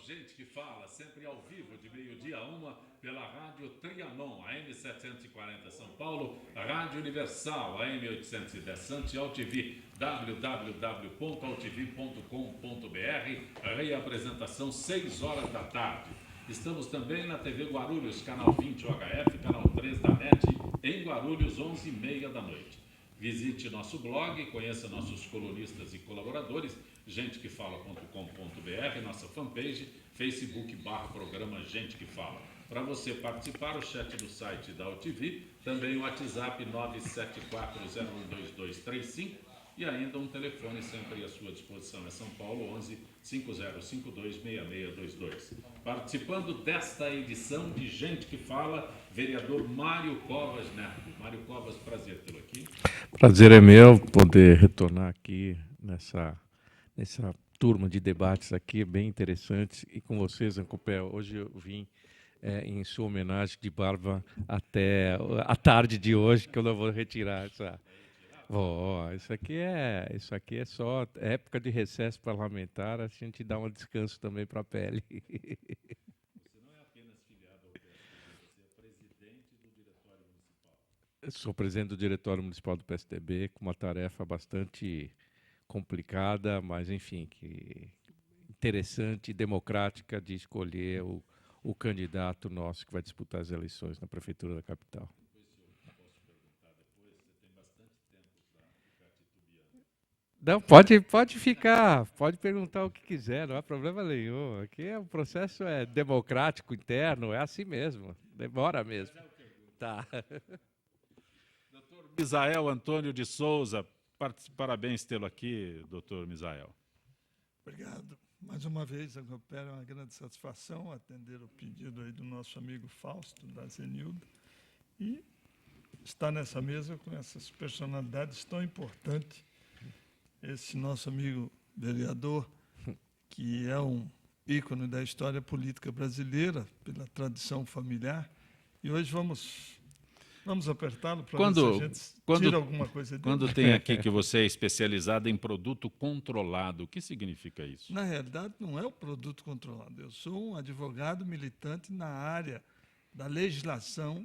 Gente que Fala, sempre ao vivo, de meio-dia a 1, pela Rádio Trianon, AM 740 São Paulo, Rádio Universal, AM 810 Santos e AltV, www.altv.com.br, reapresentação 6 horas da tarde. Estamos também na TV Guarulhos, canal 20 UHF, canal 3 da NET, em Guarulhos, 11h30 da noite. Visite nosso blog, conheça nossos colunistas e colaboradores, gentequefala.com.br, nossa fanpage, Facebook/programa Gente que Fala. Para você participar, o chat do site da AltV, também o WhatsApp 974012235 e ainda um telefone sempre à sua disposição, é São Paulo 11 5052 6622. Participando desta edição de Gente que Fala, vereador Mário Covas Neto. Mário Covas, prazer tê-lo aqui. Prazer é meu poder retornar aqui nessa turma de debates aqui, bem interessantes, e com vocês, Ancopé. Hoje eu vim em sua homenagem de barba até a tarde de hoje, que eu não vou retirar essa... isso aqui é só época de recesso parlamentar, a gente dá um descanso também para a pele. Você não é apenas filiado ao PSDB, você é presidente do Diretório Municipal. Eu sou presidente do Diretório Municipal do PSDB, com uma tarefa bastante complicada, mas, enfim, que interessante e democrática de escolher o candidato nosso que vai disputar as eleições na Prefeitura da capital. Não, pode ficar, pode perguntar o que quiser, não há problema nenhum. Aqui o processo é democrático, interno, é assim mesmo, demora mesmo. Tá. Doutor Misael Antônio de Souza, parabéns tê-lo aqui, doutor Misael. Obrigado. Mais uma vez, é uma grande satisfação atender o pedido aí do nosso amigo Fausto, da Zenilda, e estar nessa mesa com essas personalidades tão importantes. Esse nosso amigo vereador, que é um ícone da história política brasileira, pela tradição familiar, e hoje vamos apertá-lo para ver se a gente tira alguma coisa dele. Quando tem aqui que você é especializado em produto controlado, o que significa isso? Na realidade, não é o produto controlado. Eu sou um advogado militante na área da legislação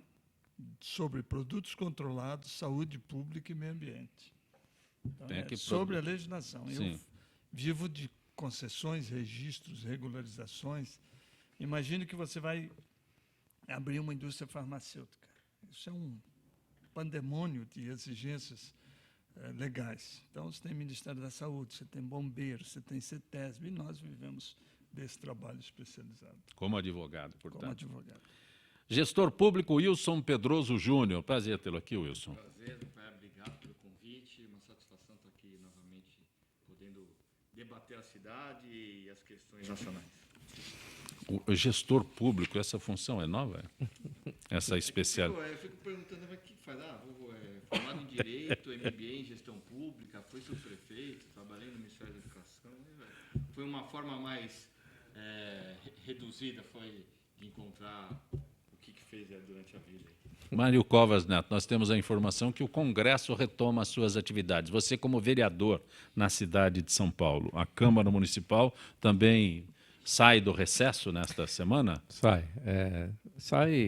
sobre produtos controlados, saúde pública e meio ambiente. Então, sobre a legislação. Sim. Eu vivo de concessões, registros, regularizações. Imagine que você vai abrir uma indústria farmacêutica. Isso é um pandemônio de exigências legais. Então, você tem Ministério da Saúde, você tem bombeiros, você tem CETESB, e nós vivemos desse trabalho especializado. Como advogado, portanto. Como advogado. Gestor público Wilson Pedroso Júnior. Prazer tê-lo aqui, Wilson. Prazer, obrigado pelo convite. Uma satisfação estar aqui novamente, podendo debater a cidade e as questões nacionais. O gestor público, essa função é nova? Essa especialidade? Eu fico perguntando, mas o que faz? Formado em Direito, MBA em Gestão Pública, foi subprefeito, trabalhei no Ministério da Educação. Foi uma forma mais reduzida, foi de encontrar o que fez durante a vida. Mário Covas Neto, nós temos a informação que o Congresso retoma as suas atividades. Você, como vereador na cidade de São Paulo, a Câmara Municipal também sai do recesso nesta semana? Sai,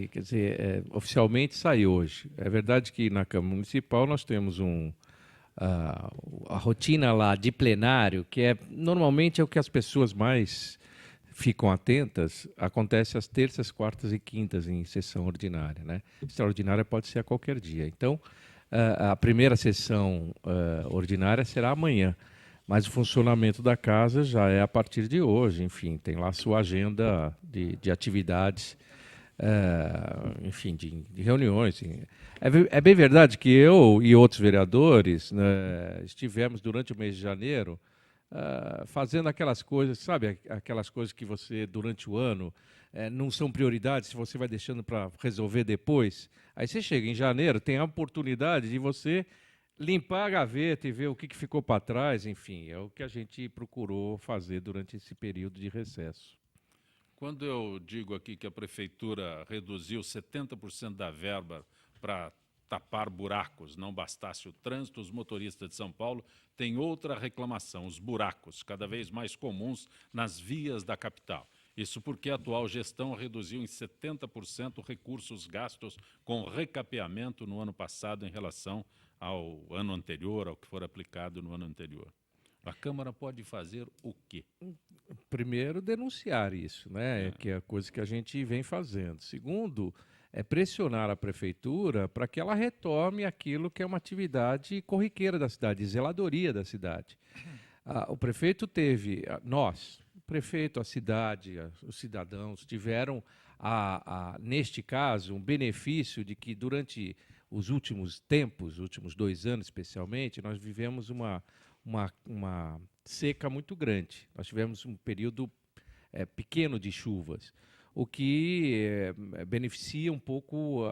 quer dizer, oficialmente sai hoje. É verdade que na Câmara Municipal nós temos a rotina lá de plenário, que normalmente é o que as pessoas mais ficam atentas, acontece às terças, quartas e quintas em sessão ordinária, né? Extraordinária pode ser a qualquer dia. Então, a primeira sessão ordinária será amanhã, mas o funcionamento da casa já é a partir de hoje. Enfim, tem lá a sua agenda de atividades, enfim, de reuniões. É bem verdade que eu e outros vereadores, né, estivemos durante o mês de janeiro fazendo aquelas coisas, sabe, aquelas coisas que você, durante o ano, não são prioridades, se você vai deixando para resolver depois. Aí você chega em janeiro, tem a oportunidade de você limpar a gaveta e ver o que ficou para trás, enfim, é o que a gente procurou fazer durante esse período de recesso. Quando eu digo aqui que a Prefeitura reduziu 70% da verba para tapar buracos, não bastasse o trânsito, os motoristas de São Paulo têm outra reclamação, os buracos, cada vez mais comuns nas vias da capital. Isso porque a atual gestão reduziu em 70% recursos gastos com recapeamento no ano passado em relação ao ano anterior, ao que for aplicado no ano anterior. A Câmara pode fazer o quê? Primeiro, denunciar isso, né? Que é a coisa que a gente vem fazendo. Segundo, é pressionar a prefeitura para que ela retome aquilo que é uma atividade corriqueira da cidade, zeladoria da cidade. O prefeito teve, nós, o prefeito, a cidade, os cidadãos tiveram, neste caso, um benefício de que durante os últimos tempos, os últimos 2 anos especialmente, nós vivemos uma seca muito grande. Nós tivemos um período pequeno de chuvas, o que beneficia um pouco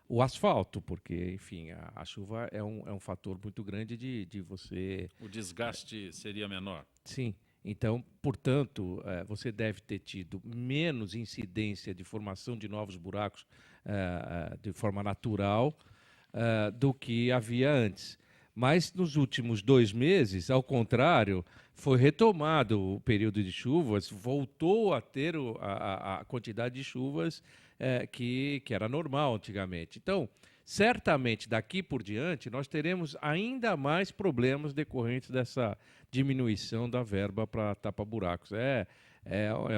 o asfalto, porque, enfim, a chuva é um fator muito grande de você... O desgaste seria menor? Sim. Então, portanto, você deve ter tido menos incidência de formação de novos buracos de forma natural do que havia antes. Mas nos últimos 2 meses, ao contrário, foi retomado o período de chuvas, voltou a ter a quantidade de chuvas que era normal antigamente. Então, certamente, daqui por diante, nós teremos ainda mais problemas decorrentes dessa diminuição da verba para tapa-buracos. É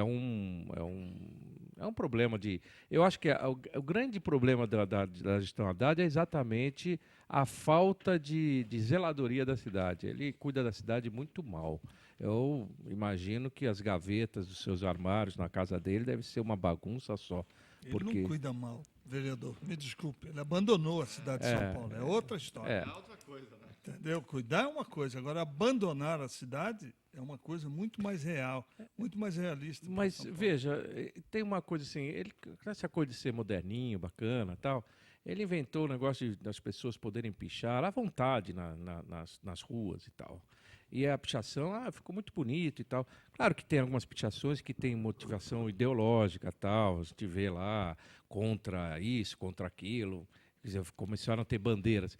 um problema de... Eu acho que o grande problema da gestão Haddad é exatamente a falta de zeladoria da cidade. Ele cuida da cidade muito mal. Eu imagino que as gavetas dos seus armários na casa dele devem ser uma bagunça só. Ele não cuida mal, vereador. Me desculpe, ele abandonou a cidade de São Paulo. É outra história. É outra coisa, né? Entendeu? Cuidar é uma coisa, agora abandonar a cidade é uma coisa muito mais real, muito mais realista. Mas, veja, tem uma coisa assim, ele, com essa coisa de ser moderninho, bacana tal, ele inventou o negócio das pessoas poderem pichar à vontade nas ruas e tal. E a pichação ficou muito bonito e tal. Claro que tem algumas pichações que têm motivação ideológica e tal, a gente vê lá contra isso, contra aquilo, quer dizer, começaram a ter bandeiras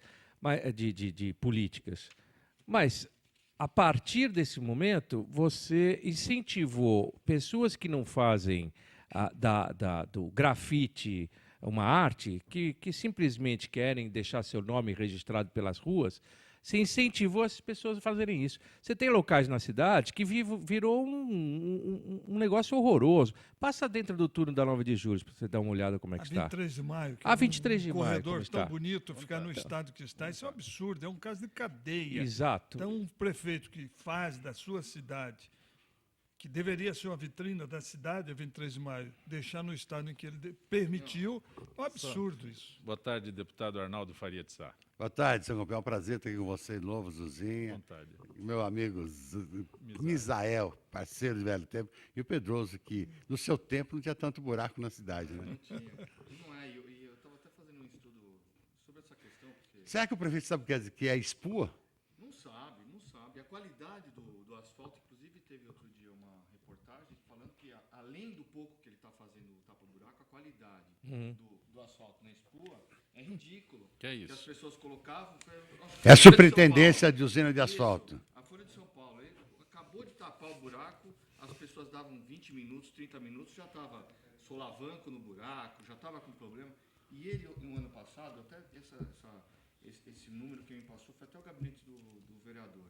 de políticas. Mas, a partir desse momento, você incentivou pessoas que não fazem do grafite uma arte, que simplesmente querem deixar seu nome registrado pelas ruas. Você incentivou essas pessoas a fazerem isso. Você tem locais na cidade que virou um negócio horroroso. Passa dentro do túnel da 9 de julho para você dar uma olhada como é que está. A 23 de maio. A 23 de maio, corredor como tão está? bonito, ficar no estado que está. Isso é um absurdo, é um caso de cadeia. Exato. Então, um prefeito que faz da sua cidade, que deveria ser uma vitrina da cidade, a 23 de maio, deixar no estado em que ele permitiu, é um absurdo isso. Boa tarde, deputado Arnaldo Faria de Sá. Boa tarde, senhor Campeão. É um prazer estar aqui com você de novo, Zuzinha. Boa tarde. Meu amigo Misael, parceiro de velho tempo, e o Pedroso, que no seu tempo não tinha tanto buraco na cidade, né? Não tinha. Não é, e eu estava até fazendo um estudo sobre essa questão. Porque Será que o prefeito sabe o que é espua? não sabe, não sabe. A qualidade do asfalto, inclusive, teve outro dia uma reportagem falando que, além do pouco que ele está fazendo o tapa-buraco, a qualidade do asfalto na espua é ridículo. Que é Que as isso? pessoas colocavam... É a superintendência de usina de asfalto. A Folha de São Paulo. Ele acabou de tapar o buraco, as pessoas davam 20 minutos, 30 minutos, já estava solavanco no buraco, já estava com problema. E ele, no ano passado, até esse número que me passou, foi até o gabinete do vereador.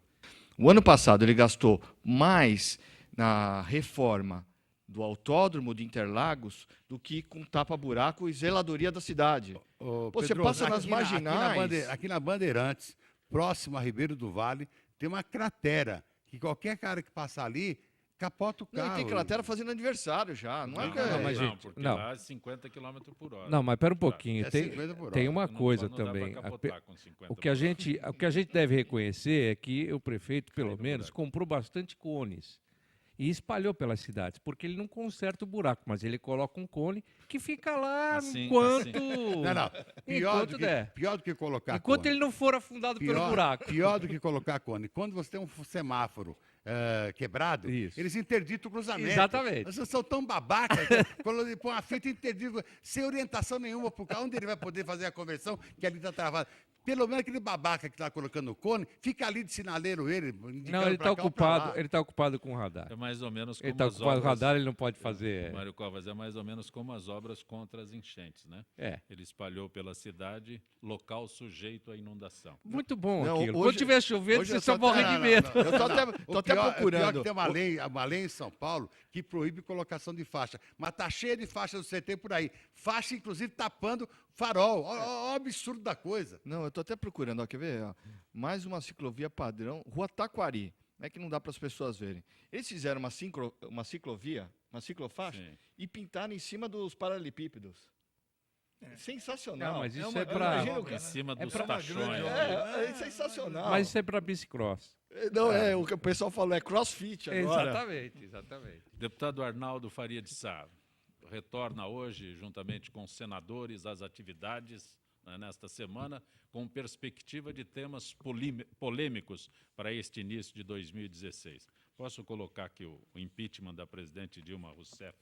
O ano passado ele gastou mais na reforma do autódromo de Interlagos do que com tapa-buraco e zeladoria da cidade. Ô, Pô, você Pedroso, passa nas marginais... Aqui na Bandeirantes, próximo a Ribeiro do Vale, tem uma cratera, que qualquer cara que passar ali, capota o carro. Não, e tem cratera fazendo aniversário já. Não é que não, mas, gente, porque não. lá é 50 km por hora. Não, mas espera um pouquinho. É Tem, 50 por hora. tem uma Não- coisa não dá pra também. capotar com 50 O que a gente deve reconhecer é que o prefeito, pelo no menos, buraco. comprou bastante cones e espalhou pelas cidades, porque ele não conserta o buraco, mas ele coloca um cone que fica lá Assim, enquanto... Não. Enquanto der. Pior do que colocar Enquanto cone. ele não for afundado pelo buraco. Pior do que colocar cone. Quando você tem um semáforo quebrado, Isso. eles interditam o cruzamento. Exatamente. Vocês são tão babacas que quando ele põe uma fita interdita, sem orientação nenhuma para o carro, onde ele vai poder fazer a conversão, que ali está travado. Pelo menos aquele babaca que está colocando o cone, fica ali de sinaleiro ele. Não, ele está ocupado com o radar. É mais ou menos como Ele está as ocupado com o obras... radar, ele não pode fazer. Mário Covas, é mais ou menos como as obras contra as enchentes, né? É. Ele espalhou pela cidade local sujeito à inundação. Muito bom Não, aquilo. hoje- Quando tiver chovendo, hoje vocês eu só tô morrem até- de medo. Eu tô até Pior procurando. que tem uma lei em São Paulo que proíbe colocação de faixa. Mas tá cheia de faixas do CT por aí. Faixa, inclusive, tapando farol. Ó, o absurdo da coisa. Não, eu tô até procurando, ó, quer ver? Ó, mais uma ciclovia padrão, Rua Taquari. Não é que não dá para as pessoas verem. Eles fizeram uma ciclovia, uma ciclofaixa, Sim. e pintaram em cima dos paralelepípedos. Sensacional. Não, mas isso uma- é pra- imagina o Em cara- cima dos pra uma tachões. grande né? É sensacional. Mas isso é para bicicross. Não, o que o pessoal falou é crossfit agora. Exatamente. Deputado Arnaldo Faria de Sá retorna hoje, juntamente com os senadores, às atividades, né, nesta semana, com perspectiva de temas polêmicos para este início de 2016. Posso colocar aqui o impeachment da presidente Dilma Rousseff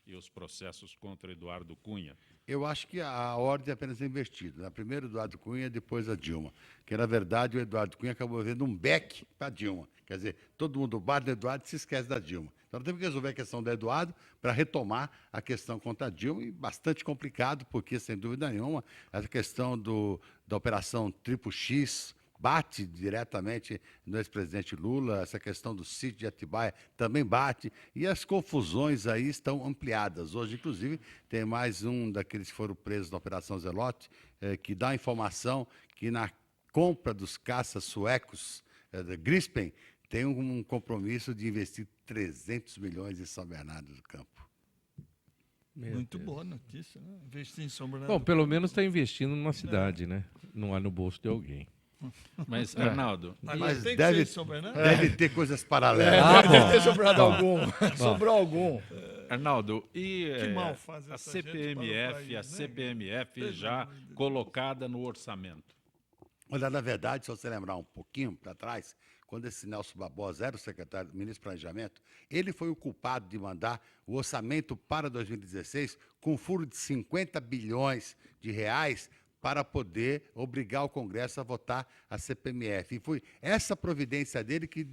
e os processos contra Eduardo Cunha. Eu acho que a ordem é apenas invertida. Primeiro o Eduardo Cunha, depois a Dilma. Que, na verdade, o Eduardo Cunha acabou vendo um beck para a Dilma. Quer dizer, todo mundo bate no Eduardo e se esquece da Dilma. Então, nós temos que resolver a questão do Eduardo para retomar a questão contra a Dilma, e bastante complicado, porque, sem dúvida nenhuma, essa questão da Operação Triplo X bate diretamente no ex-presidente Lula, essa questão do sítio de Atibaia também bate, e as confusões aí estão ampliadas. Hoje, inclusive, tem mais um daqueles que foram presos na Operação Zelote, que dá a informação que na compra dos caças suecos da Gripen tem um compromisso de investir 300 milhões em São Bernardo do Campo. Muito boa notícia, né? Investir em São Bernardo. Bom, pelo menos está investindo numa cidade, né? Não é no bolso de alguém. Mas, Arnaldo, Mas tem que deve- ser em São Bernardo? Deve ter coisas paralelas. Ah, Deve ter sobrado algum. Sobrou algum. Arnaldo, e Que mal faz a essa gente para o CPMF, país, a né? CPMF Pelo já amor de Deus. colocada no orçamento? Olha, na verdade, se você lembrar um pouquinho para trás, quando esse Nelson Barbosa era o secretário do Ministro do Planejamento, ele foi o culpado de mandar o orçamento para 2016 com um furo de 50 bilhões de reais para poder obrigar o Congresso a votar a CPMF. E foi essa providência dele que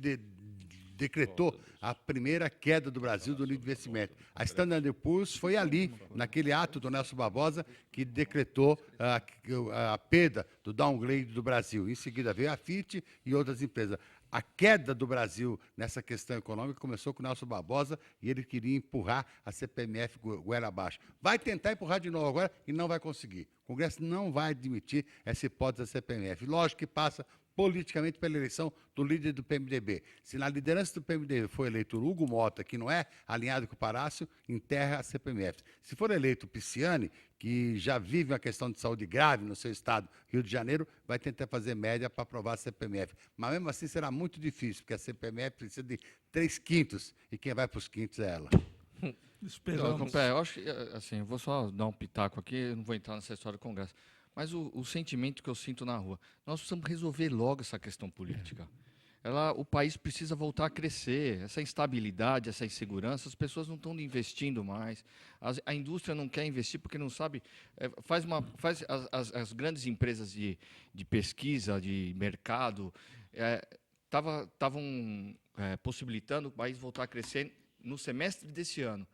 decretou a primeira queda do Brasil do nível de investimento. A Standard Poor's foi ali, naquele ato do Nelson Barbosa, que decretou a perda do downgrade do Brasil. Em seguida veio a FIT e outras empresas. A queda do Brasil nessa questão econômica começou com o Nelson Barbosa e ele queria empurrar a CPMF goela abaixo. Vai tentar empurrar de novo agora e não vai conseguir. O Congresso não vai admitir essa hipótese da CPMF. Lógico que passa politicamente pela eleição do líder do PMDB. Se na liderança do PMDB for eleito o Hugo Mota, que não é alinhado com o Palácio, enterra a CPMF. Se for eleito o Pisciani, que já vive uma questão de saúde grave no seu estado, Rio de Janeiro, vai tentar fazer média para aprovar a CPMF. Mas mesmo assim será muito difícil, porque a CPMF precisa de 3/5, e quem vai para os quintos é ela. Esperamos. Eu acho que, assim, eu vou só dar um pitaco aqui, eu não vou entrar nessa história do Congresso. Mas o sentimento que eu sinto na rua, nós precisamos resolver logo essa questão política. O país precisa voltar a crescer. Essa instabilidade, essa insegurança, as pessoas não estão investindo mais. A indústria não quer investir porque não sabe. As grandes empresas de pesquisa, de mercado, estavam possibilitando o país voltar a crescer no semestre desse ano.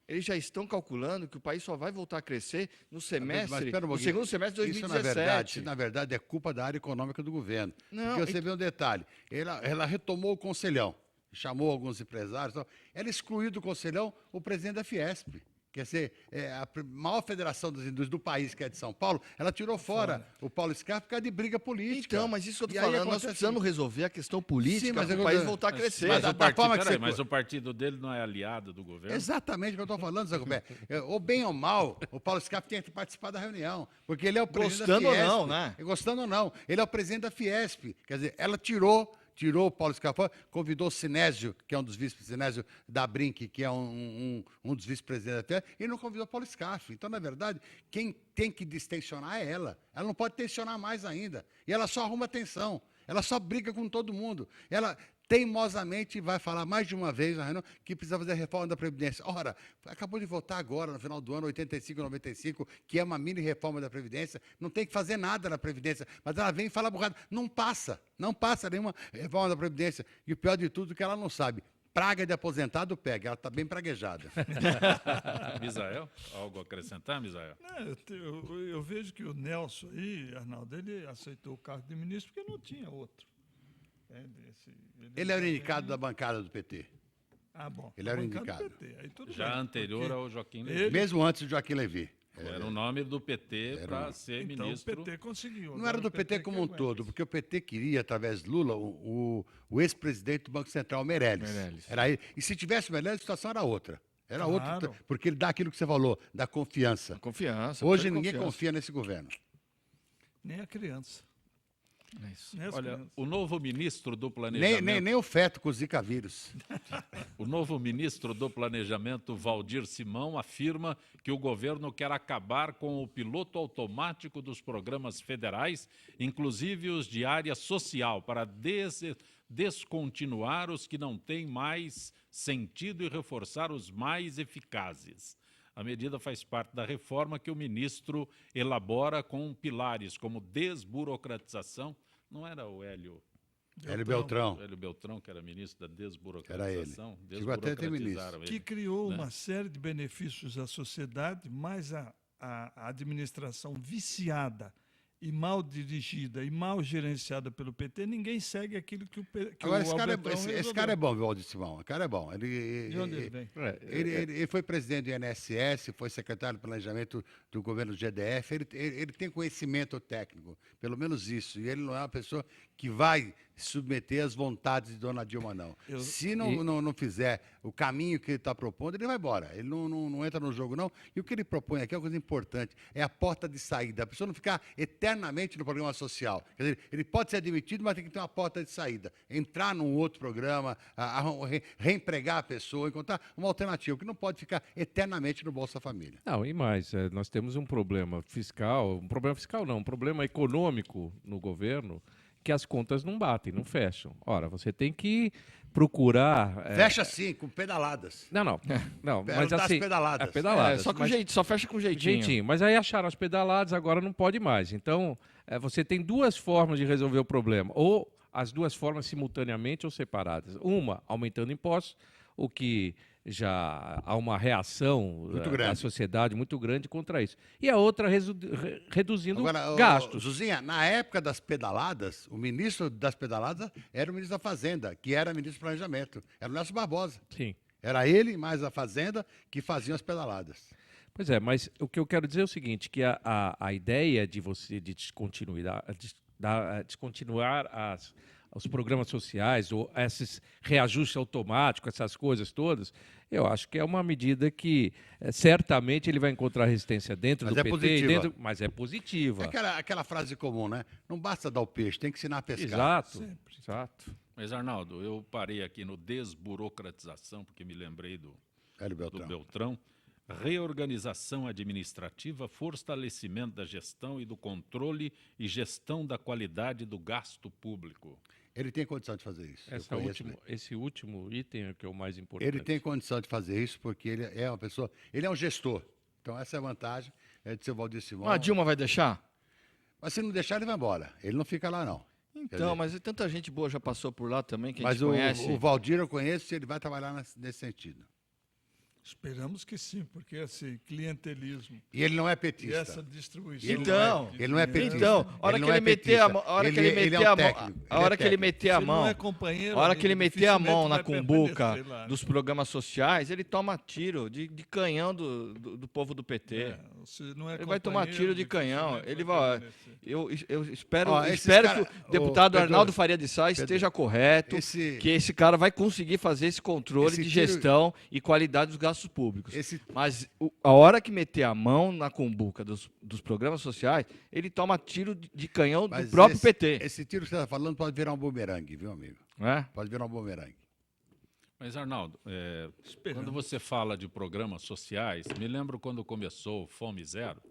Eles já estão calculando que o país só vai voltar a crescer no semestre, espera um no pouquinho. segundo semestre de Isso, 2017. na verdade, é culpa da área econômica do governo. Não, Porque você vê um detalhe, ela retomou o Conselhão, chamou alguns empresários, tal. Ela excluiu do Conselhão o presidente da Fiesp. Quer dizer, a maior federação das indústrias do país, que é de São Paulo, ela tirou fora o Paulo Scarpa por causa de briga política. Então, mas isso que eu E estou aí falando, nós acontece- precisamos resolver a questão política Sim, mas para o eu- país voltar a crescer. mas Mas, da forma que você- mas o partido dele não é aliado do governo? Exatamente o que eu estou falando, Zé Roberto. Ou bem ou mal, o Paulo Scarpa tinha que participar da reunião, porque ele é o presidente Gostando da ou Fiesp. não, né? Gostando ou não. Ele é o presidente da Fiesp. Quer dizer, ela tirou o Paulo Scarpa, convidou o Sinésio, que é um dos vice-Sinésio da Brinc, que é um dos vice-presidentes da Fiesp, e não convidou o Paulo Scarpa. Então, na verdade, quem tem que distensionar é ela. Ela não pode tensionar mais ainda. E ela só arruma tensão. Ela só briga com todo mundo. Ela teimosamente vai falar mais de uma vez na reunião que precisa fazer a reforma da Previdência. Ora, acabou de votar agora, no final do ano, 85, 95, que é uma mini reforma da Previdência, não tem que fazer nada na Previdência, mas ela vem e fala burrada. Não passa nenhuma reforma da Previdência. E o pior de tudo é que ela não sabe. Praga de aposentado pega, ela está bem praguejada. Misael, algo a acrescentar, Misael? Não, eu vejo que o Nelson aí, Arnaldo, ele aceitou o cargo de ministro porque não tinha outro. Ele era o indicado da bancada do PT. Ah, bom. Ele era o bancada do indicado. PT. Aí tudo Já bem, anterior porque ao Joaquim ele- Levy. Mesmo antes do Joaquim Levy. Era o nome do PT para ser Então ministro. o PT conseguiu. Não agora era do o PT que como um aguenta. todo, porque o PT queria, através de Lula, o ex-presidente do Banco Central, Meirelles. Meirelles. Era ele. E se tivesse Meirelles, a situação era outra. Era Claro. outra, porque ele dá aquilo que você falou, da confiança. Confiança. Hoje plena ninguém confiança. confia nesse governo. Nem a criança. É isso. Nem as Olha, crianças. o novo ministro do Nem, Planejamento... nem o feto com o Zika vírus. O novo ministro do Planejamento, Valdir Simão, afirma que o governo quer acabar com o piloto automático dos programas federais, inclusive os de área social, para descontinuar os que não têm mais sentido e reforçar os mais eficazes. A medida faz parte da reforma que o ministro elabora com pilares como desburocratização. Não era o Hélio Beltrão. Beltrão, que era ministro da Era ele. desburocratização? Chegou até a ter Desburocratizaram Que ele. criou né? uma série de benefícios à sociedade, mas a administração viciada e mal dirigida e mal gerenciada pelo PT, ninguém segue aquilo que Agora, o esse cara, Albertão esse resolveu. cara é bom, viu, Valdir Simão? O cara é bom. De onde ele vem? Ele foi presidente do INSS, foi secretário de planejamento do governo do GDF, ele tem conhecimento técnico, pelo menos isso, e ele não é uma pessoa que vai submeter às vontades de Dona Dilma, não. Se não fizer o caminho que ele está propondo, ele vai embora, ele não entra no jogo, não. E o que ele propõe aqui é uma coisa importante, é a porta de saída, a pessoa não ficar eternamente no programa social. Quer dizer, ele pode ser admitido, mas tem que ter uma porta de saída, entrar num outro programa, reempregar a pessoa, encontrar uma alternativa, que não pode ficar eternamente no Bolsa Família. Não, e mais, nós temos um problema fiscal não, um problema econômico no governo, que as contas não batem, não fecham. Ora, você tem que procurar... Fecha sim, com pedaladas. Não, mas das assim... pedaladas. pedaladas. Só com mas- jeito, só fecha com jeitinho. Mas aí acharam as pedaladas, agora não pode mais. Então, você tem duas formas de resolver o problema. Ou as duas formas simultaneamente ou separadas. Uma, aumentando impostos, o que já há uma reação Muito da grande. sociedade muito grande contra isso. E a outra, reduzindo Agora, gastos. Zuzinha, na época das pedaladas, o ministro das pedaladas era o ministro da Fazenda, que era ministro do Planejamento. Era o Nelson Barbosa. Sim. Era ele mais a Fazenda que faziam as pedaladas. Pois é, mas o que eu quero dizer é o seguinte, que a ideia de você descontinuar os programas sociais, ou esses reajustes automáticos, essas coisas todas, eu acho que é uma medida que certamente ele vai encontrar resistência dentro Mas do é PT, positiva. mas é positiva. Aquela frase comum, né? Não basta dar o peixe, tem que ensinar a pescar. Exato, exato. Mas, Arnaldo, eu parei aqui no desburocratização, porque me lembrei do Hélio do Beltrão. Beltrão. Reorganização administrativa, fortalecimento da gestão e do controle e gestão da qualidade do gasto público. Ele tem condição de fazer isso. Eu conheço ele. Esse último item é que é o mais importante. Ele tem condição de fazer isso porque ele é uma pessoa, ele é um gestor. Então essa é a vantagem de ser o Valdir Simão. A Dilma vai deixar? Mas se não deixar, ele vai embora. Ele não fica lá, não. Quer Então, dizer, mas tanta gente boa já passou por lá também, que a mas gente conhece. o Valdir eu conheço e ele vai trabalhar nesse sentido. Esperamos que sim, porque esse clientelismo E ele não é e petista. essa distribuição... Então, de ele não é dinheiro- petista. Então, a hora Ele que não ele é meter a petista. mão, a hora que Ele- ele ele é meter um a mão, técnico. a Ele hora é que ele técnico. meter a Se mão, não é companheiro, a hora que ele meter a mão na dificilmente vai cumbuca permanecer lá. dos programas sociais, ele toma tiro de canhão do povo do PT. É, se não é Ele vai tomar companheiro, tiro de canhão. dificilmente Ele vai vai. permanecer. Eu espero, Ó, esses espero cara- que o deputado Pedro, Arnaldo Faria de Sá esteja correto, que esse cara vai conseguir fazer esse controle esse de tiro- gestão e qualidade dos gastos públicos. Esse- Mas a hora que meter a mão na cumbuca dos programas sociais, ele toma tiro de canhão Mas do próprio esse, PT. Esse tiro que você está falando pode virar um bumerangue, viu, amigo? Não é? Pode virar um bumerangue. Mas, Arnaldo, Esperamos. quando você fala de programas sociais, me lembro quando começou o Fome Zero,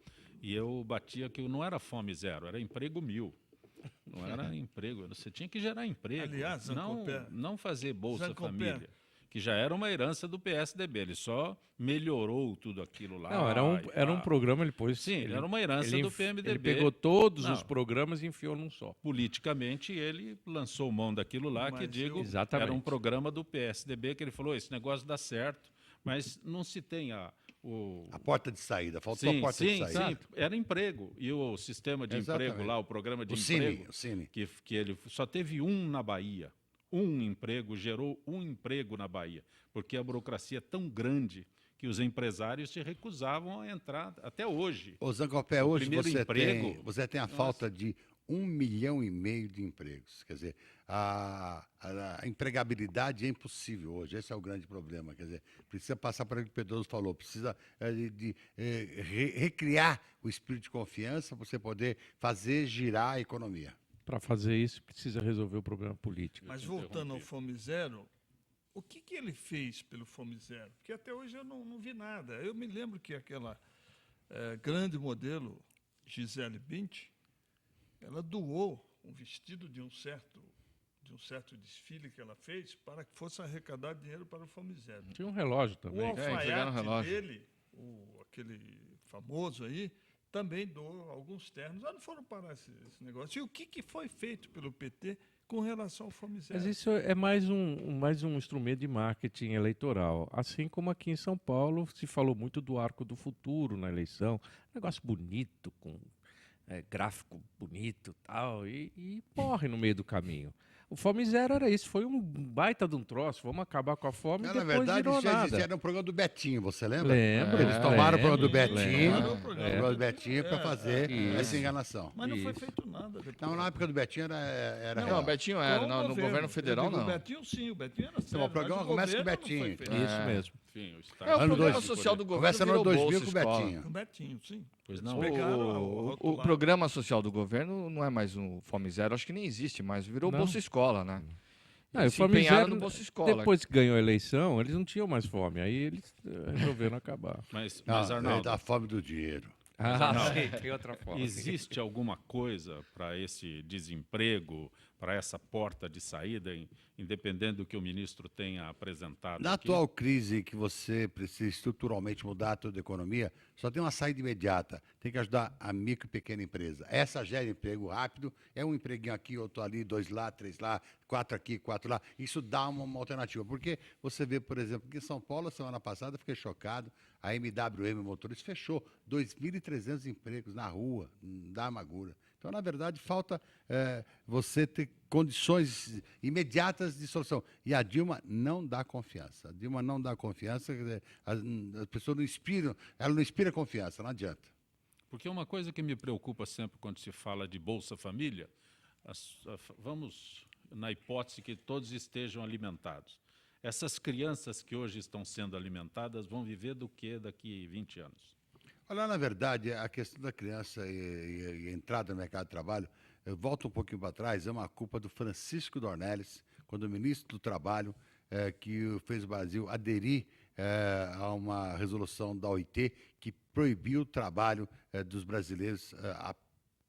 e eu batia que não era Fome Zero, era Emprego 1000. Não era emprego. Você tinha que gerar emprego. Aliás, não, Zancopé, não fazer Bolsa Zancopé. Família, que já era uma herança do PSDB. Ele só melhorou tudo aquilo lá. Não, era um programa, ele pôs. Sim, ele era uma herança do PMDB. Ele pegou todos Não. os programas e enfiou num só. Politicamente, ele lançou mão daquilo lá, Mas que digo, Exatamente. era um programa do PSDB, que ele falou, esse negócio dá certo, mas não se tem A porta de saída, faltou a porta de saída. sim, era emprego. E o sistema de Exatamente. emprego lá, o programa de O Cine, emprego, o Cine. que ele só teve um na Bahia. Um emprego, gerou um emprego na Bahia, porque a burocracia é tão grande que os empresários se recusavam a entrar até hoje. Ô, Zancopé, hoje primeiro emprego, você tem a falta de 1,5 milhão de empregos. Quer dizer, a empregabilidade é impossível hoje. Esse é o grande problema. Quer dizer, precisa passar para o que o Pedroso falou, precisa recriar o espírito de confiança para você poder fazer girar a economia. Para fazer isso, precisa resolver o problema político. Mas voltando ao Fome Zero, o que ele fez pelo Fome Zero? Porque até hoje eu não vi nada. Eu me lembro que aquela grande modelo, Gisele Bündchen, ela doou um vestido de um certo desfile que ela fez para que fosse arrecadar dinheiro para o Fome Zero. Tinha um relógio O também. entregaram alfaiate relógio. dele, aquele famoso aí, também doou alguns ternos. Não foram parar esse negócio. E o que foi feito pelo PT com relação ao Fome Zero? Mas isso é mais um instrumento de marketing eleitoral. Assim como aqui em São Paulo se falou muito do Arco do Futuro na eleição. Negócio bonito, com gráfico bonito tal, e morre no meio do caminho. O Fome Zero era isso, foi um baita de um troço, vamos acabar com a fome e Na depois verdade, virou isso já nada. existia, era um programa do Betinho, você lembra? Lembro. Eles tomaram o programa do lembro, Betinho, lembro. o programa do Betinho para fazer essa enganação. Mas não foi Isso. feito nada depois. Então, na época do Betinho era Não, real. o Betinho era, Com o no governo federal Eu digo, não. O Betinho sim, o Betinho era sério. o programa mas começa com o governo não foi Betinho. feito. Isso mesmo. Enfim, o É, o Estado- Ano programa 2000, social do governo Começa no ano virou 2000 Bolsa com o Escola. Betinho. Com o Betinho, sim. Pois Eles não. pegaram a O rotularam. programa social do governo não é mais um Fome Zero, acho que nem existe mais, virou Não. Bolsa Escola, né? Não, Eles o se Fome empenharam Zero, no Bolsa Escola. depois que ganhou a eleição, eles não tinham mais fome. Aí eles resolveram acabar. Mas, Não, Arnaldo, da fome do dinheiro. Sim, tem outra forma. existe alguma coisa para esse desemprego, para essa porta de saída, independente do que o ministro tenha apresentado Na aqui? atual crise que você precisa estruturalmente mudar toda a economia, só tem uma saída imediata. Tem que ajudar a micro e pequena empresa. Essa gera emprego rápido, é um empreguinho aqui, outro ali, 2 lá, 3 lá, 4 aqui, 4 lá. Isso dá uma alternativa. Porque você vê, por exemplo, que em São Paulo, semana passada, eu fiquei chocado, a MWM Motores fechou 2.300 empregos na rua, da Amagura. Então, na verdade, falta você ter condições imediatas de solução. E a Dilma não dá confiança. A Dilma não dá confiança, quer dizer, as pessoas não inspiram, ela não inspira confiança, não adianta. Porque uma coisa que me preocupa sempre quando se fala de Bolsa Família, vamos na hipótese que todos estejam alimentados. Essas crianças que hoje estão sendo alimentadas vão viver do que daqui 20 anos? Olha, na verdade, a questão da criança e a entrada no mercado de trabalho, eu volto um pouquinho para trás, é uma culpa do Francisco Dornelles, quando o ministro do Trabalho, que fez o Brasil aderir a uma resolução da OIT que proibiu o trabalho dos brasileiros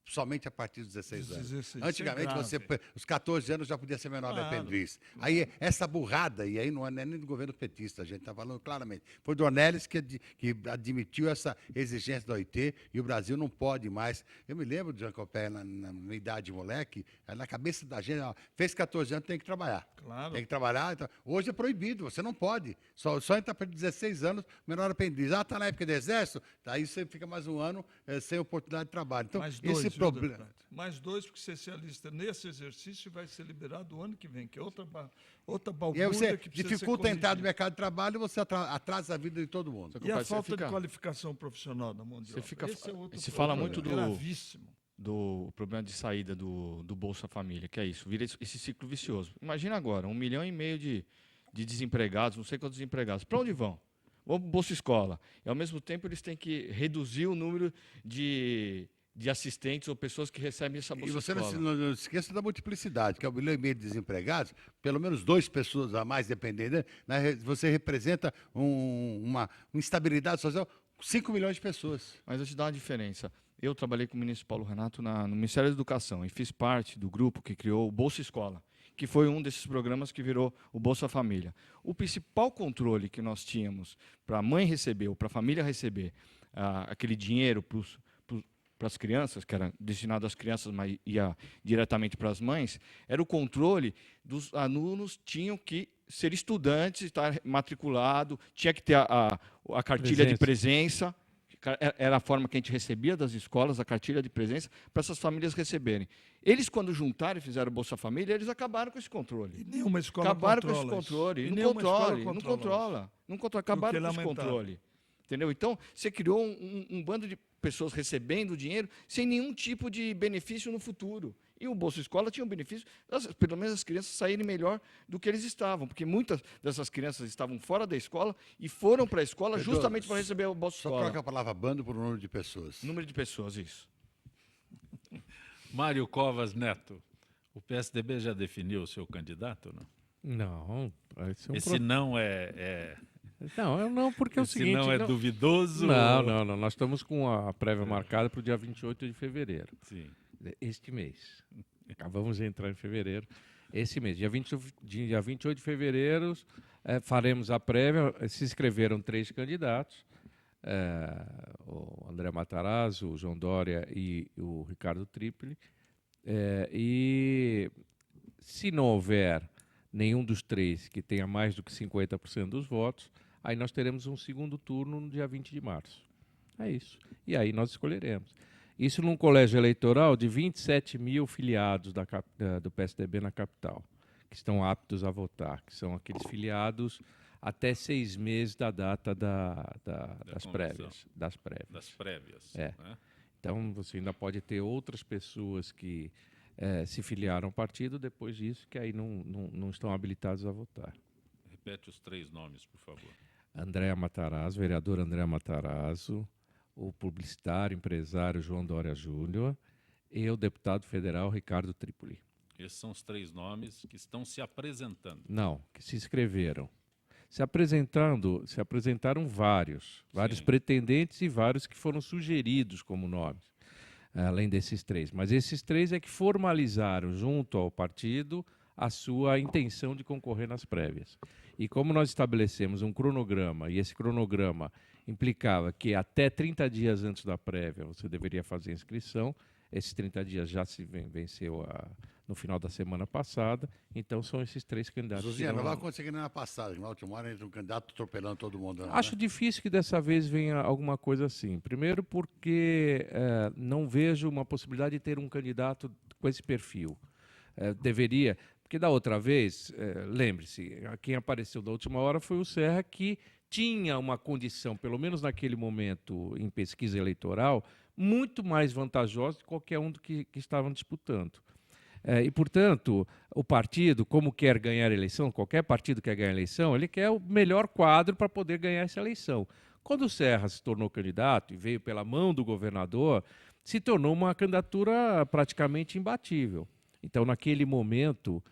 somente a partir dos 16 anos. 16, Antigamente, isso é grave. os 14 anos já podia ser menor de Claro. aprendiz. Aí, essa burrada, e aí não é nem do governo petista, a gente está falando claramente, foi Dornelles que admitiu essa exigência da OIT e o Brasil não pode mais. Eu me lembro de Jancopé, na minha idade de moleque, na cabeça da gente, ó, fez 14 anos, tem que trabalhar. Claro. Tem que trabalhar. Então, hoje é proibido, você não pode. Só entra a partir de 16 anos, menor aprendiz. Está na época do exército, aí você fica mais um ano sem oportunidade de trabalho. Então, Mais dois, esse viu, problema. deputado? Mais 2, porque você se alista nesse exercício e vai ser liberado o ano que vem, que é outra E aí balbúrdia você que precisa dificulta a ser entrada no corrigida. mercado de trabalho e você atrasa a vida de todo mundo. E a Você falta fica- de qualificação profissional da mão de Você obra. fica- Esse é outro se fala problema muito do- gravíssimo. do problema de saída do Bolsa Família, que é isso, vira esse ciclo vicioso. Imagina agora, 1,5 milhão de desempregados, não sei quantos desempregados. Para onde vão? Vão para o Bolsa Escola. E, ao mesmo tempo, eles têm que reduzir o número de assistentes ou pessoas que recebem essa E Bolsa você Escola. não esqueça da multiplicidade, que é 1,5 milhão de desempregados, pelo menos 2 pessoas a mais dependendo, né, você representa uma instabilidade social, 5 milhões de pessoas. Mas eu te dar uma diferença. Eu trabalhei com o ministro Paulo Renato no Ministério da Educação e fiz parte do grupo que criou o Bolsa Escola, que foi um desses programas que virou o Bolsa Família. O principal controle que nós tínhamos para a mãe receber ou para a família receber aquele dinheiro para as crianças, que era destinado às crianças, mas ia diretamente para as mães, era o controle dos alunos tinham que ser estudantes, estar matriculado, tinha que ter a cartilha de presença. Era a forma que a gente recebia das escolas, a cartilha de presença, para essas famílias receberem. Eles, quando juntaram e fizeram o Bolsa Família, eles acabaram com esse controle. E nenhuma escola acabaram com controla esse controle. isso. E Não nenhuma escola controla. Não controla. Acabaram com esse controle. Entendeu? Então, você criou um bando de pessoas recebendo dinheiro sem nenhum tipo de benefício no futuro. E o Bolsa Escola tinha um benefício, pelo menos as crianças saírem melhor do que eles estavam, porque muitas dessas crianças estavam fora da escola e foram para a escola justamente para receber o Bolsa Só Escola. troca a palavra bando por número de pessoas. Número de pessoas, isso. Mário Covas Neto, o PSDB já definiu o seu candidato, não? Não. Esse não é... Não, porque é o Esse seguinte... não é duvidoso? Não. Nós estamos com a prévia marcada para o dia 28 de fevereiro. Sim. Este mês. Acabamos de entrar em fevereiro. Esse mês, dia 28 de fevereiro, faremos a prévia. Se inscreveram 3 candidatos. O André Matarazzo, o João Dória e o Ricardo Tripoli. E se não houver nenhum dos 3 que tenha mais do que 50% dos votos, aí nós teremos um segundo turno no dia 20 de março. É isso. E aí nós escolheremos. Isso num colégio eleitoral de 27 mil filiados do PSDB na capital, que estão aptos a votar, que são aqueles filiados até 6 meses da data das prévias. Das prévias. É. Né? Então, você ainda pode ter outras pessoas que se filiaram ao partido depois disso, que aí não estão habilitados a votar. Repete os 3 nomes, por favor. André Matarazzo, vereador André Matarazzo, o publicitário, empresário João Dória Júnior e o deputado federal Ricardo Tripoli. Esses são os 3 nomes que estão se apresentando. Não, que se inscreveram. Se apresentaram vários pretendentes e vários que foram sugeridos como nomes, além desses 3. Mas esses 3 é que formalizaram junto ao partido a sua intenção de concorrer nas prévias. E como nós estabelecemos um cronograma, e esse cronograma implicava que até 30 dias antes da prévia você deveria fazer a inscrição, esses 30 dias já se venceu no final da semana passada, então são esses 3 candidatos. Zuzinha, não vai acontecer que nem na passagem, na última hora entra um candidato atropelando todo mundo. Acho difícil que dessa vez venha alguma coisa assim. Primeiro porque não vejo uma possibilidade de ter um candidato com esse perfil. Deveria... Porque da outra vez, lembre-se, quem apareceu da última hora foi o Serra, que tinha uma condição, pelo menos naquele momento em pesquisa eleitoral, muito mais vantajosa de qualquer um do que estavam disputando. E, portanto, o partido, como quer ganhar a eleição, qualquer partido quer ganhar a eleição, ele quer o melhor quadro para poder ganhar essa eleição. Quando o Serra se tornou candidato e veio pela mão do governador, se tornou uma candidatura praticamente imbatível. Então, naquele momento...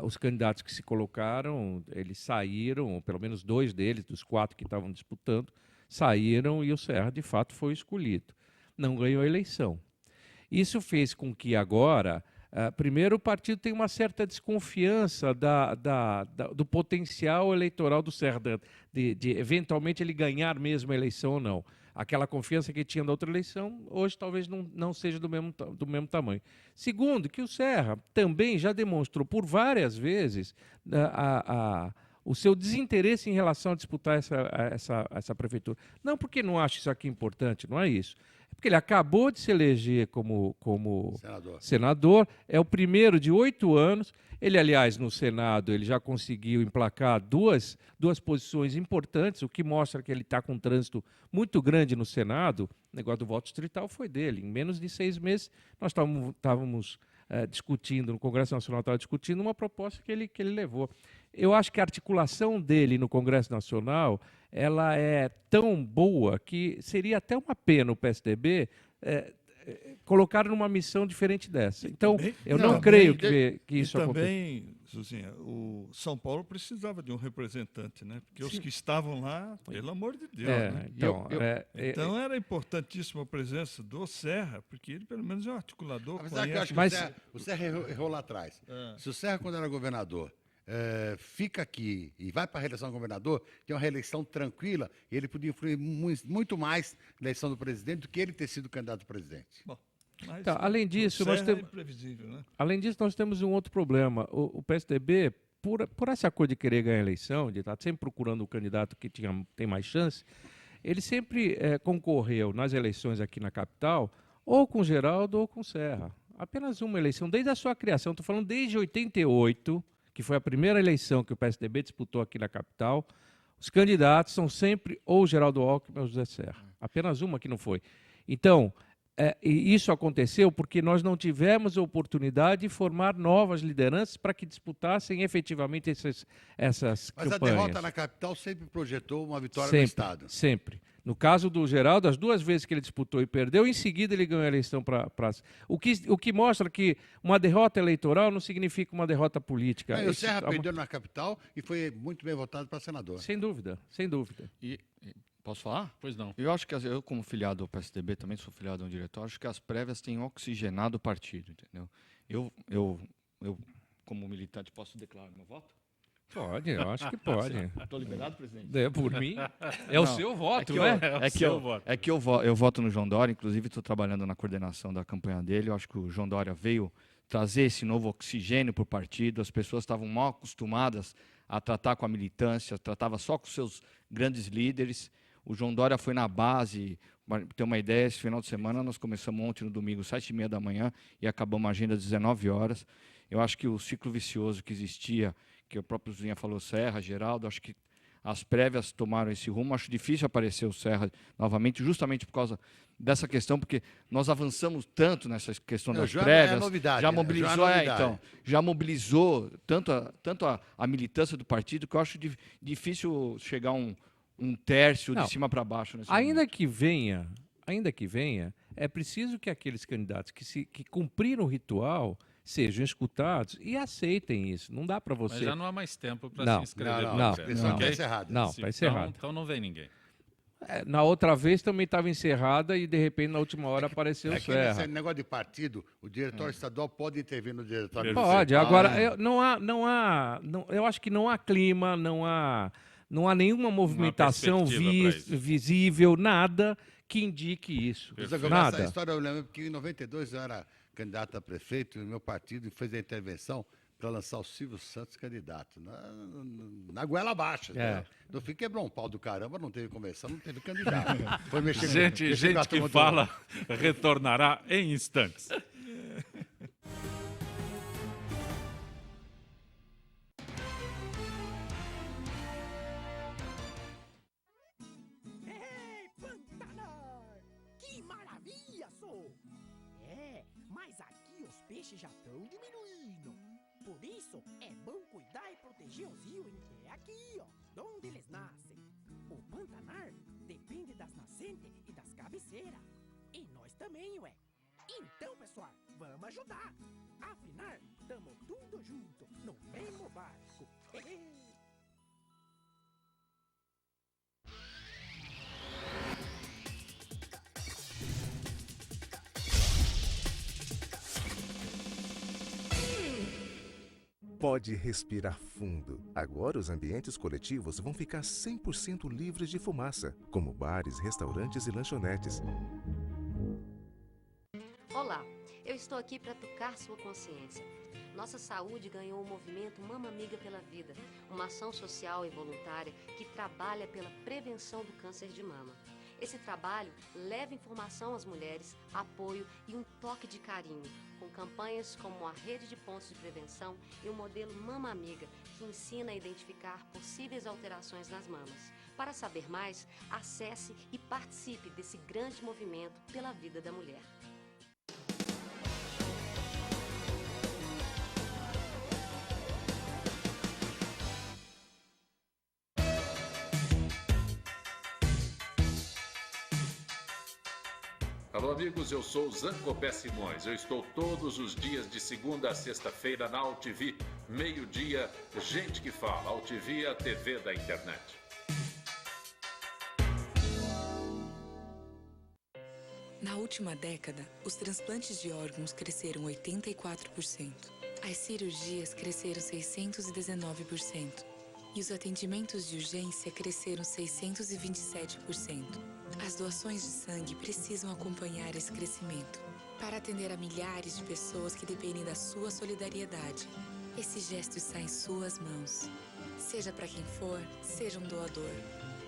os candidatos que se colocaram, eles saíram, pelo menos 2 deles, dos 4 que estavam disputando, saíram e o Serra, de fato, foi escolhido. Não ganhou a eleição. Isso fez com que agora, primeiro, o partido tenha uma certa desconfiança do potencial eleitoral do Serra, de eventualmente ele ganhar mesmo a eleição ou não. Aquela confiança que tinha da outra eleição, hoje talvez não seja do mesmo tamanho. Segundo, que o Serra também já demonstrou por várias vezes o seu desinteresse em relação a disputar essa prefeitura. Não porque não acha isso aqui importante, não é isso. É porque ele acabou de se eleger como senador, é o primeiro de 8 anos. Ele, aliás, no Senado, ele já conseguiu emplacar duas posições importantes, o que mostra que ele está com um trânsito muito grande no Senado. O negócio do voto distrital foi dele. Em menos de 6 meses, nós estávamos discutindo, no Congresso Nacional estava discutindo uma proposta que ele levou. Eu acho que a articulação dele no Congresso Nacional ela é tão boa que seria até uma pena o PSDB colocar numa missão diferente dessa. Então, eu não creio que isso aconteça. Também Zuzinha, o São Paulo precisava de um representante, né? Porque os que estavam lá, pelo amor de Deus, né? Então era importantíssima a presença do Serra, porque ele pelo menos é um articulador. Apesar que eu acho que o Serra errou lá atrás. Se o Serra, quando era governador, fica aqui e vai para a reeleição governador, tem uma reeleição tranquila, e ele podia influir muito mais na eleição do presidente do que ele ter sido candidato a presidente. Bom, mas Então, além disso, o Serra é imprevisível, né? além disso, nós temos um outro problema. O PSDB, por essa coisa de querer ganhar a eleição, de estar sempre procurando o candidato que tem mais chance, ele sempre concorreu nas eleições aqui na capital, ou com Geraldo ou com Serra. Apenas uma eleição, desde a sua criação. Estou falando desde 88, que foi a primeira eleição que o PSDB disputou aqui na capital. Os candidatos são sempre ou Geraldo Alckmin ou José Serra. Apenas uma que não foi. Então, e isso aconteceu porque nós não tivemos a oportunidade de formar novas lideranças para que disputassem efetivamente essas Mas campanhas. a derrota na capital sempre projetou uma vitória Sempre, no Estado. Sempre. No caso do Geraldo, as 2 vezes que ele disputou e perdeu, em seguida ele ganhou a eleição para... O que mostra que uma derrota eleitoral não significa uma derrota política. O Serra perdeu na capital e foi muito bem votado para senador. Sem dúvida, sem dúvida. Posso falar? Pois não. Eu acho que eu, como filiado ao PSDB, também sou filiado a um diretório, acho que as prévias têm oxigenado o partido, entendeu? Eu como militante, posso declarar meu voto? Pode, eu acho que pode. Estou liberado, presidente? Por mim, é o seu voto, né? É que eu voto no João Dória, inclusive estou trabalhando na coordenação da campanha dele. Eu acho que o João Dória veio trazer esse novo oxigênio para o partido. As pessoas estavam mal acostumadas a tratar com a militância, tratava só com seus grandes líderes. O João Dória foi na base, para ter uma ideia, esse final de semana nós começamos ontem no domingo, 7h30 da manhã, e acabamos a agenda às 19 horas. Eu acho que o ciclo vicioso que existia, que o próprio Zuzinha falou, Serra, Geraldo, acho que as prévias tomaram esse rumo. Acho difícil aparecer o Serra novamente, justamente por causa dessa questão, porque nós avançamos tanto nessa questão das prévias. Novidade, já mobilizou, já mobilizou tanto a militância do partido, que eu acho difícil chegar um tércio de cima para baixo. Ainda que venha, é preciso que aqueles candidatos que cumpriram o ritual sejam escutados e aceitem isso. Não dá para você... Mas já não há mais tempo para se inscrever. Não, está encerrada. Não, está encerrado. Então não vem ninguém. Na outra vez também estava encerrada e, de repente, na última hora apareceu o Serra. Nesse negócio de partido, o diretório estadual pode intervir no diretório Pode. municipal. Agora, eu acho que não há clima, não há nenhuma movimentação visível, nada que indique isso. Nada. Essa história eu lembro que em 92 eu era candidato a prefeito e o meu partido fez a intervenção para lançar o Silvio Santos candidato, na goela baixa. Né? No fim, quebrou um pau do caramba, não teve convenção, não teve candidato. Foi mexer gente que fala retornará em instantes. Ei, Pantanal! Que maravilha, sou! Mas aqui os peixes já estão diminuindo. Por isso, é bom cuidar e proteger os rios é aqui, ó, onde eles nascem. O Pantanal depende das nascentes e das cabeceiras. E nós também, ué. Então, pessoal, vamos ajudar. Afinal, tamo tudo junto, no mesmo barco. Pode respirar fundo. Agora os ambientes coletivos vão ficar 100% livres de fumaça, como bares, restaurantes e lanchonetes. Olá, eu estou aqui para tocar sua consciência. Nossa saúde ganhou o movimento Mama Amiga pela Vida, uma ação social e voluntária que trabalha pela prevenção do câncer de mama. Esse trabalho leva informação às mulheres, apoio e um toque de carinho, com campanhas como a Rede de Pontos de Prevenção e o modelo Mama Amiga, que ensina a identificar possíveis alterações nas mamas. Para saber mais, acesse e participe desse grande movimento pela vida da mulher. Alô, amigos, eu sou Zancopé Simões. Eu estou todos os dias de segunda a sexta-feira na UTV meio-dia, Gente que Fala, Altivia, TV da internet. Na última década, os transplantes de órgãos cresceram 84%. As cirurgias cresceram 619%. E os atendimentos de urgência cresceram 627%. As doações de sangue precisam acompanhar esse crescimento para atender a milhares de pessoas que dependem da sua solidariedade. Esse gesto está em suas mãos. Seja para quem for, seja um doador.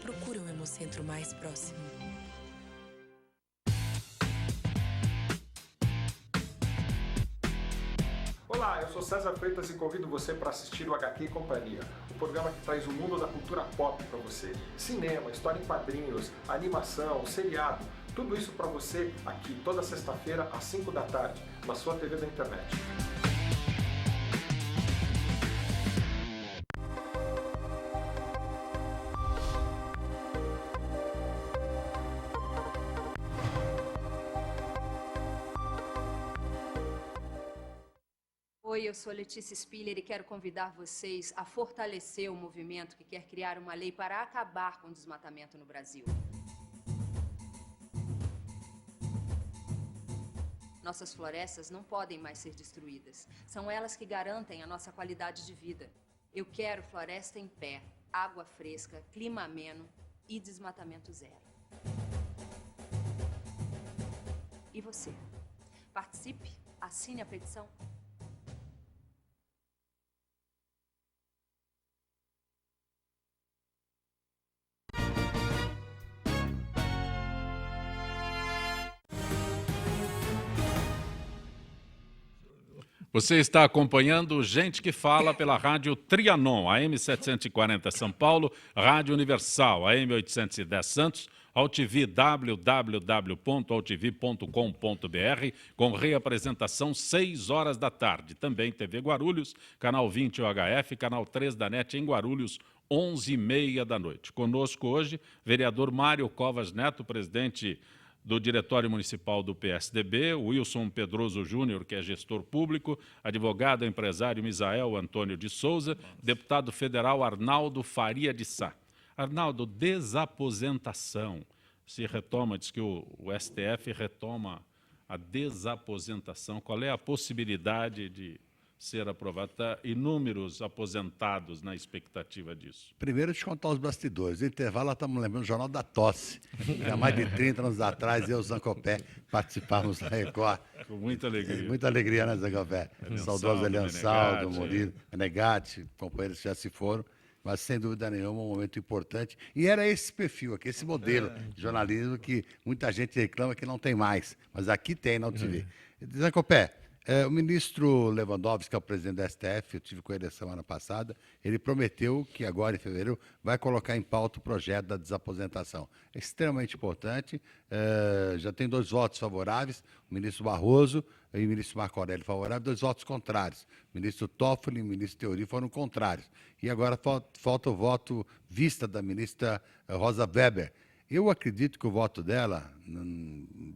Procure um Hemocentro mais próximo. Olá, eu sou César Freitas e convido você para assistir o HQ e Companhia, o programa que traz o mundo da cultura pop para você. Cinema, história em quadrinhos, animação, seriado, tudo isso para você aqui toda sexta-feira às 5 da tarde, na sua TV da internet. Oi, eu sou Letícia Spiller e quero convidar vocês a fortalecer o movimento que quer criar uma lei para acabar com o desmatamento no Brasil. Nossas florestas não podem mais ser destruídas. São elas que garantem a nossa qualidade de vida. Eu quero floresta em pé, água fresca, clima ameno e desmatamento zero. E você? Participe, assine a petição. Você está acompanhando Gente que Fala pela Rádio Trianon, AM 740 São Paulo, Rádio Universal, AM 810 Santos, Altiv www.altiv.com.br, com reapresentação 6 horas da tarde. Também TV Guarulhos, canal 20 UHF, canal 3 da NET em Guarulhos, 11h30 da noite. Conosco hoje, vereador Mário Covas Neto, presidente do Diretório Municipal do PSDB, Wilson Pedroso Júnior, que é gestor público, advogado empresário Misael Antônio de Souza, deputado federal Arnaldo Faria de Sá. Arnaldo, desaposentação. Se retoma, diz que o STF retoma a desaposentação. Qual é a possibilidade de ser aprovado? Tá, inúmeros aposentados na expectativa disso. Primeiro, te contar os bastidores. No intervalo, nós estamos lembrando do Jornal da Tosse. Há mais de 30 anos atrás, eu e o Zancopé participávamos da Record. Com muita alegria. Muita alegria, né, Zancopé? Saudoso Eliançaldo, Murilo, Menegatti, companheiros que já se foram. Mas, sem dúvida nenhuma, um momento importante. E era esse perfil aqui, esse modelo de jornalismo que muita gente reclama que não tem mais. Mas aqui tem, não te Zancopé, o ministro Lewandowski, que é o presidente da STF, eu tive com ele a semana passada, ele prometeu que agora, em fevereiro, vai colocar em pauta o projeto da desaposentação. É extremamente importante, já tem 2 votos favoráveis, o ministro Barroso e o ministro Marco Aurélio favoráveis, 2 votos contrários. O ministro Toffoli e o ministro Theory foram contrários. E agora falta o voto vista da ministra Rosa Weber. Eu acredito que o voto dela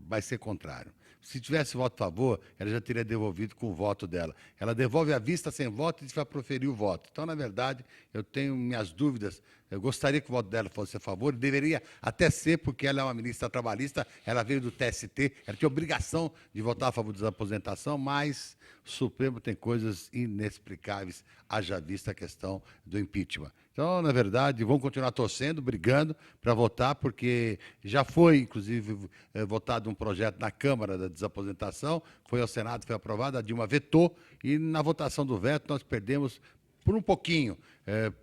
vai ser contrário. Se tivesse voto a favor, ela já teria devolvido com o voto dela. Ela devolve à vista sem voto e vai proferir o voto. Então, na verdade, eu tenho minhas dúvidas. Eu gostaria que o voto dela fosse a favor, deveria até ser, porque ela é uma ministra trabalhista, ela veio do TST, ela tinha obrigação de votar a favor da aposentação, mas o Supremo tem coisas inexplicáveis, haja vista a questão do impeachment. Então, na verdade, vamos continuar torcendo, brigando para votar, porque já foi, inclusive, votado um projeto na Câmara da desaposentação, foi ao Senado, foi aprovado, a Dilma vetou, e na votação do veto nós perdemos por um pouquinho.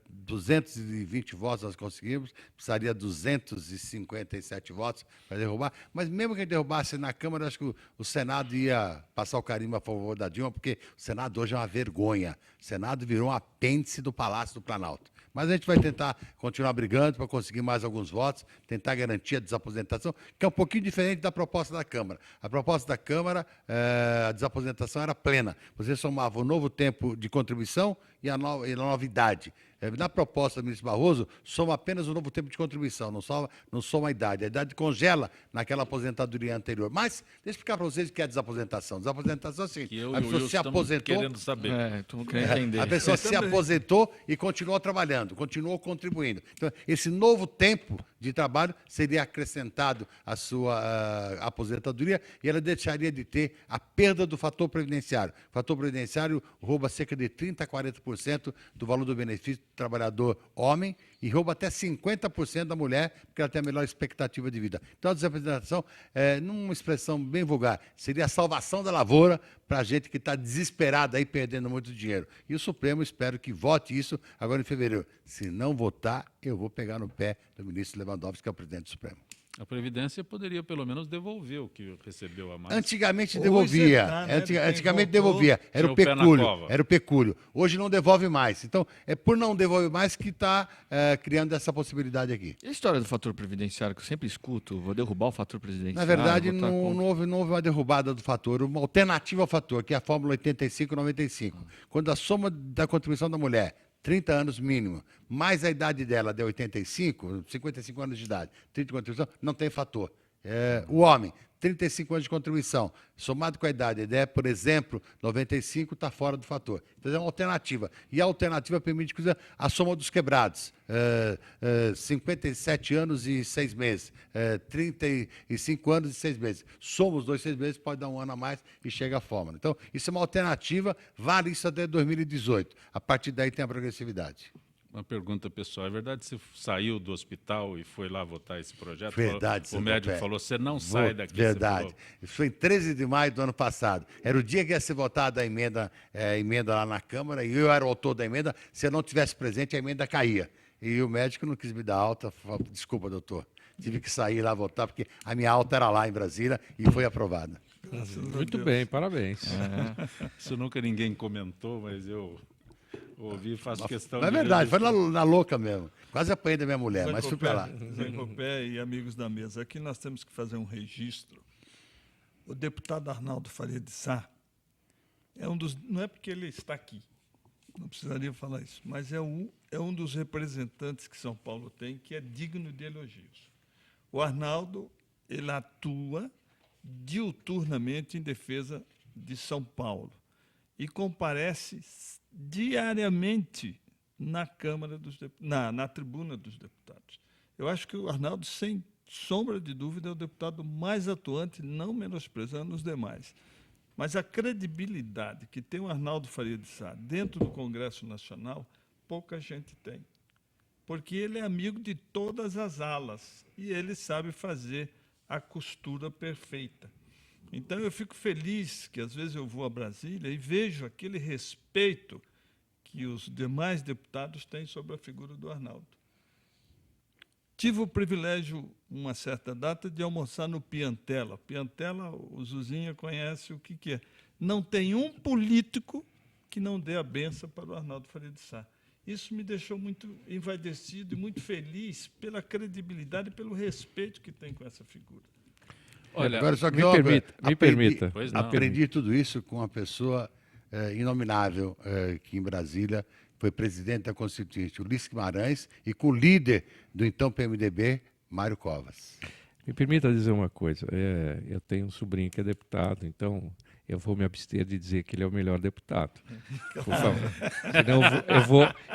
220 votos nós conseguimos, precisaria 257 votos para derrubar, mas mesmo que a gente derrubasse na Câmara, acho que o Senado ia passar o carimbo a favor da Dilma, porque o Senado hoje é uma vergonha. O Senado virou um apêndice do Palácio do Planalto. Mas a gente vai tentar continuar brigando para conseguir mais alguns votos, tentar garantir a desaposentação, que é um pouquinho diferente da proposta da Câmara. A proposta da Câmara, a desaposentação era plena. Você somava o novo tempo de contribuição e a nova idade. na proposta do ministro Barroso, soma apenas o novo tempo de contribuição, não soma a idade. A idade congela naquela aposentadoria anterior. Mas, deixa eu explicar para vocês o que é desaposentação. Desaposentação é assim, a pessoa se aposentou... querendo saber. Estamos querendo entender. A pessoa se aposentou e continuou trabalhando, continuou contribuindo. Então, esse novo tempo de trabalho seria acrescentado à sua aposentadoria e ela deixaria de ter a perda do fator previdenciário. O fator previdenciário rouba cerca de 30% a 40% do valor do benefício do trabalhador homem e rouba até 50% da mulher, porque ela tem a melhor expectativa de vida. Então, a desaposentação, numa expressão bem vulgar, seria a salvação da lavoura para a gente que está desesperada aí, perdendo muito dinheiro. E o Supremo, espero que vote isso agora em fevereiro. Se não votar, eu vou pegar no pé do ministro Lewandowski, que é o presidente do Supremo. A Previdência poderia, pelo menos, devolver o que recebeu a mais. Antigamente devolvia. Antigamente devolvia. Era o pecúlio. Era o pecúlio. Hoje não devolve mais. Então, é por não devolver mais que está criando essa possibilidade aqui. E a história do fator previdenciário, que eu sempre escuto, vou derrubar o fator presidenciário? Na verdade, não houve uma derrubada do fator, uma alternativa ao fator, que é a fórmula 85-95. Quando a soma da contribuição da mulher, 30 anos mínimo, mais a idade dela de 85, 55 anos de idade, 30 de contribuição, não tem fator. O homem, 35 anos de contribuição, somado com a idade, por exemplo, 95, está fora do fator. Então, é uma alternativa. E a alternativa permite a soma dos quebrados. 57 anos e 6 meses, 35 anos e 6 meses. Soma os 2 6 meses, pode dar um ano a mais e chega à fórmula. Então, isso é uma alternativa, vale isso até 2018. A partir daí tem a progressividade. Uma pergunta pessoal. É verdade que você saiu do hospital e foi lá votar esse projeto? Verdade. O médico falou, você não sai daqui. Verdade. Isso foi em 13 de maio do ano passado. Era o dia que ia ser votada a emenda lá na Câmara, e eu era o autor da emenda. Se eu não tivesse presente, a emenda caía. E o médico não quis me dar alta. Falou, desculpa, doutor. Tive que sair lá votar, porque a minha alta era lá em Brasília e foi aprovada. Muito bem, parabéns. Isso nunca ninguém comentou, mas eu... ouvi, faço questão de... É verdade, foi na louca mesmo. Quase apanhei da minha mulher, mas fui para lá. Zé Copé e amigos da mesa, aqui nós temos que fazer um registro. O deputado Arnaldo Faria de Sá é um dos... Não é porque ele está aqui, não precisaria falar isso, mas é um dos representantes que São Paulo tem que é digno de elogios. O Arnaldo, ele atua diuturnamente em defesa de São Paulo e comparece diariamente na Câmara dos na tribuna dos deputados. Eu acho que o Arnaldo, sem sombra de dúvida, é o deputado mais atuante, não menosprezando os demais. Mas a credibilidade que tem o Arnaldo Faria de Sá dentro do Congresso Nacional, pouca gente tem. Porque ele é amigo de todas as alas e ele sabe fazer a costura perfeita. Então, eu fico feliz que, às vezes, eu vou a Brasília e vejo aquele respeito que os demais deputados têm sobre a figura do Arnaldo. Tive o privilégio, uma certa data, de almoçar no Piantella. Piantella, o Zuzinha conhece o que é. Não tem um político que não dê a benção para o Arnaldo Faria de Sá. Isso me deixou muito envaidecido e muito feliz pela credibilidade e pelo respeito que tem com essa figura. Olha, agora, só que me permita. Aprendi tudo isso com uma pessoa inominável que em Brasília foi presidente da Constituinte, Ulisses Guimarães, e com o líder do então PMDB, Mário Covas. Me permita dizer uma coisa. Eu tenho um sobrinho que é deputado, então eu vou me abster de dizer que ele é o melhor deputado. Por favor. Senão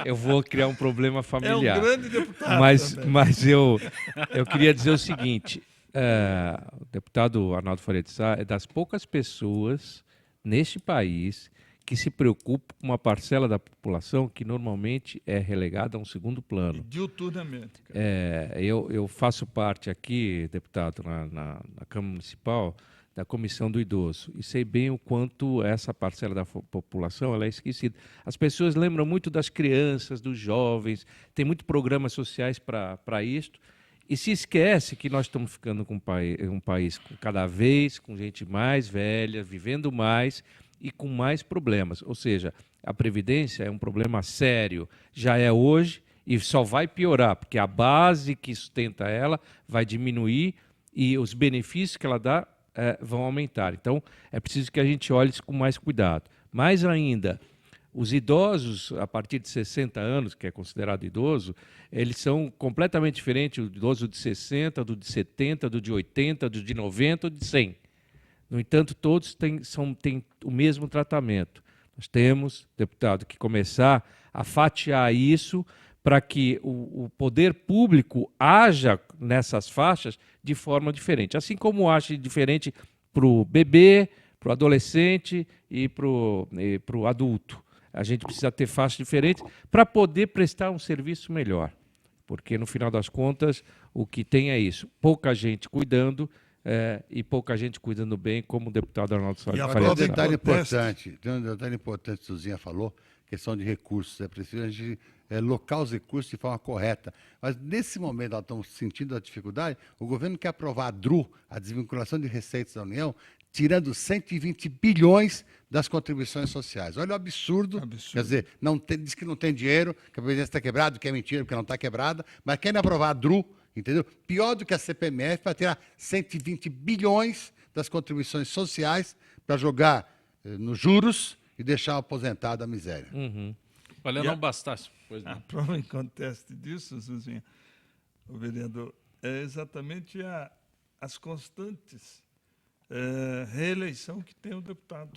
eu vou criar um problema familiar. É um grande deputado. Mas eu queria dizer o seguinte. O deputado Arnaldo Faria de Sá é das poucas pessoas neste país que se preocupa com uma parcela da população que normalmente é relegada a um segundo plano. Diuturnamente. Eu faço parte aqui, deputado, na Câmara Municipal, da Comissão do Idoso, e sei bem o quanto essa parcela da população ela é esquecida. As pessoas lembram muito das crianças, dos jovens, tem muitos programas sociais para isto, e se esquece que nós estamos ficando com um país cada vez com gente mais velha, vivendo mais e com mais problemas. Ou seja, a Previdência é um problema sério, já é hoje e só vai piorar, porque a base que sustenta ela vai diminuir e os benefícios que ela dá vão aumentar. Então, é preciso que a gente olhe isso com mais cuidado. Mais ainda, Os idosos, a partir de 60 anos, que é considerado idoso, eles são completamente diferentes, o idoso de 60, do de 70, do de 80, do de 90, do de 100. No entanto, todos têm o mesmo tratamento. Nós temos, deputado, que começar a fatiar isso para que o poder público haja nessas faixas de forma diferente. Assim como age diferente para o bebê, para o adolescente e para o adulto. A gente precisa ter faixas diferentes para poder prestar um serviço melhor. Porque, no final das contas, o que tem é isso. Pouca gente cuidando e pouca gente cuidando bem, como o deputado Arnaldo Soares. E tem um detalhe importante, que Suzinha falou, questão de recursos. É preciso a gente locar os recursos de forma correta. Mas, nesse momento, nós estamos sentindo a dificuldade, o governo quer aprovar a DRU, a desvinculação de receitas da União, tirando 120 bilhões das contribuições sociais. Olha o absurdo. Quer dizer, diz que não tem dinheiro, que a previdência está quebrada, que é mentira, porque não está quebrada, mas querem aprovar a DRU, entendeu? Pior do que a CPMF, para tirar 120 bilhões das contribuições sociais para jogar nos juros e deixar o aposentado à miséria. Uhum. Olha, não bastasse. Pois a prova em conteste disso, Suzinha, o vereador, é exatamente as constantes reeleição que tem o deputado.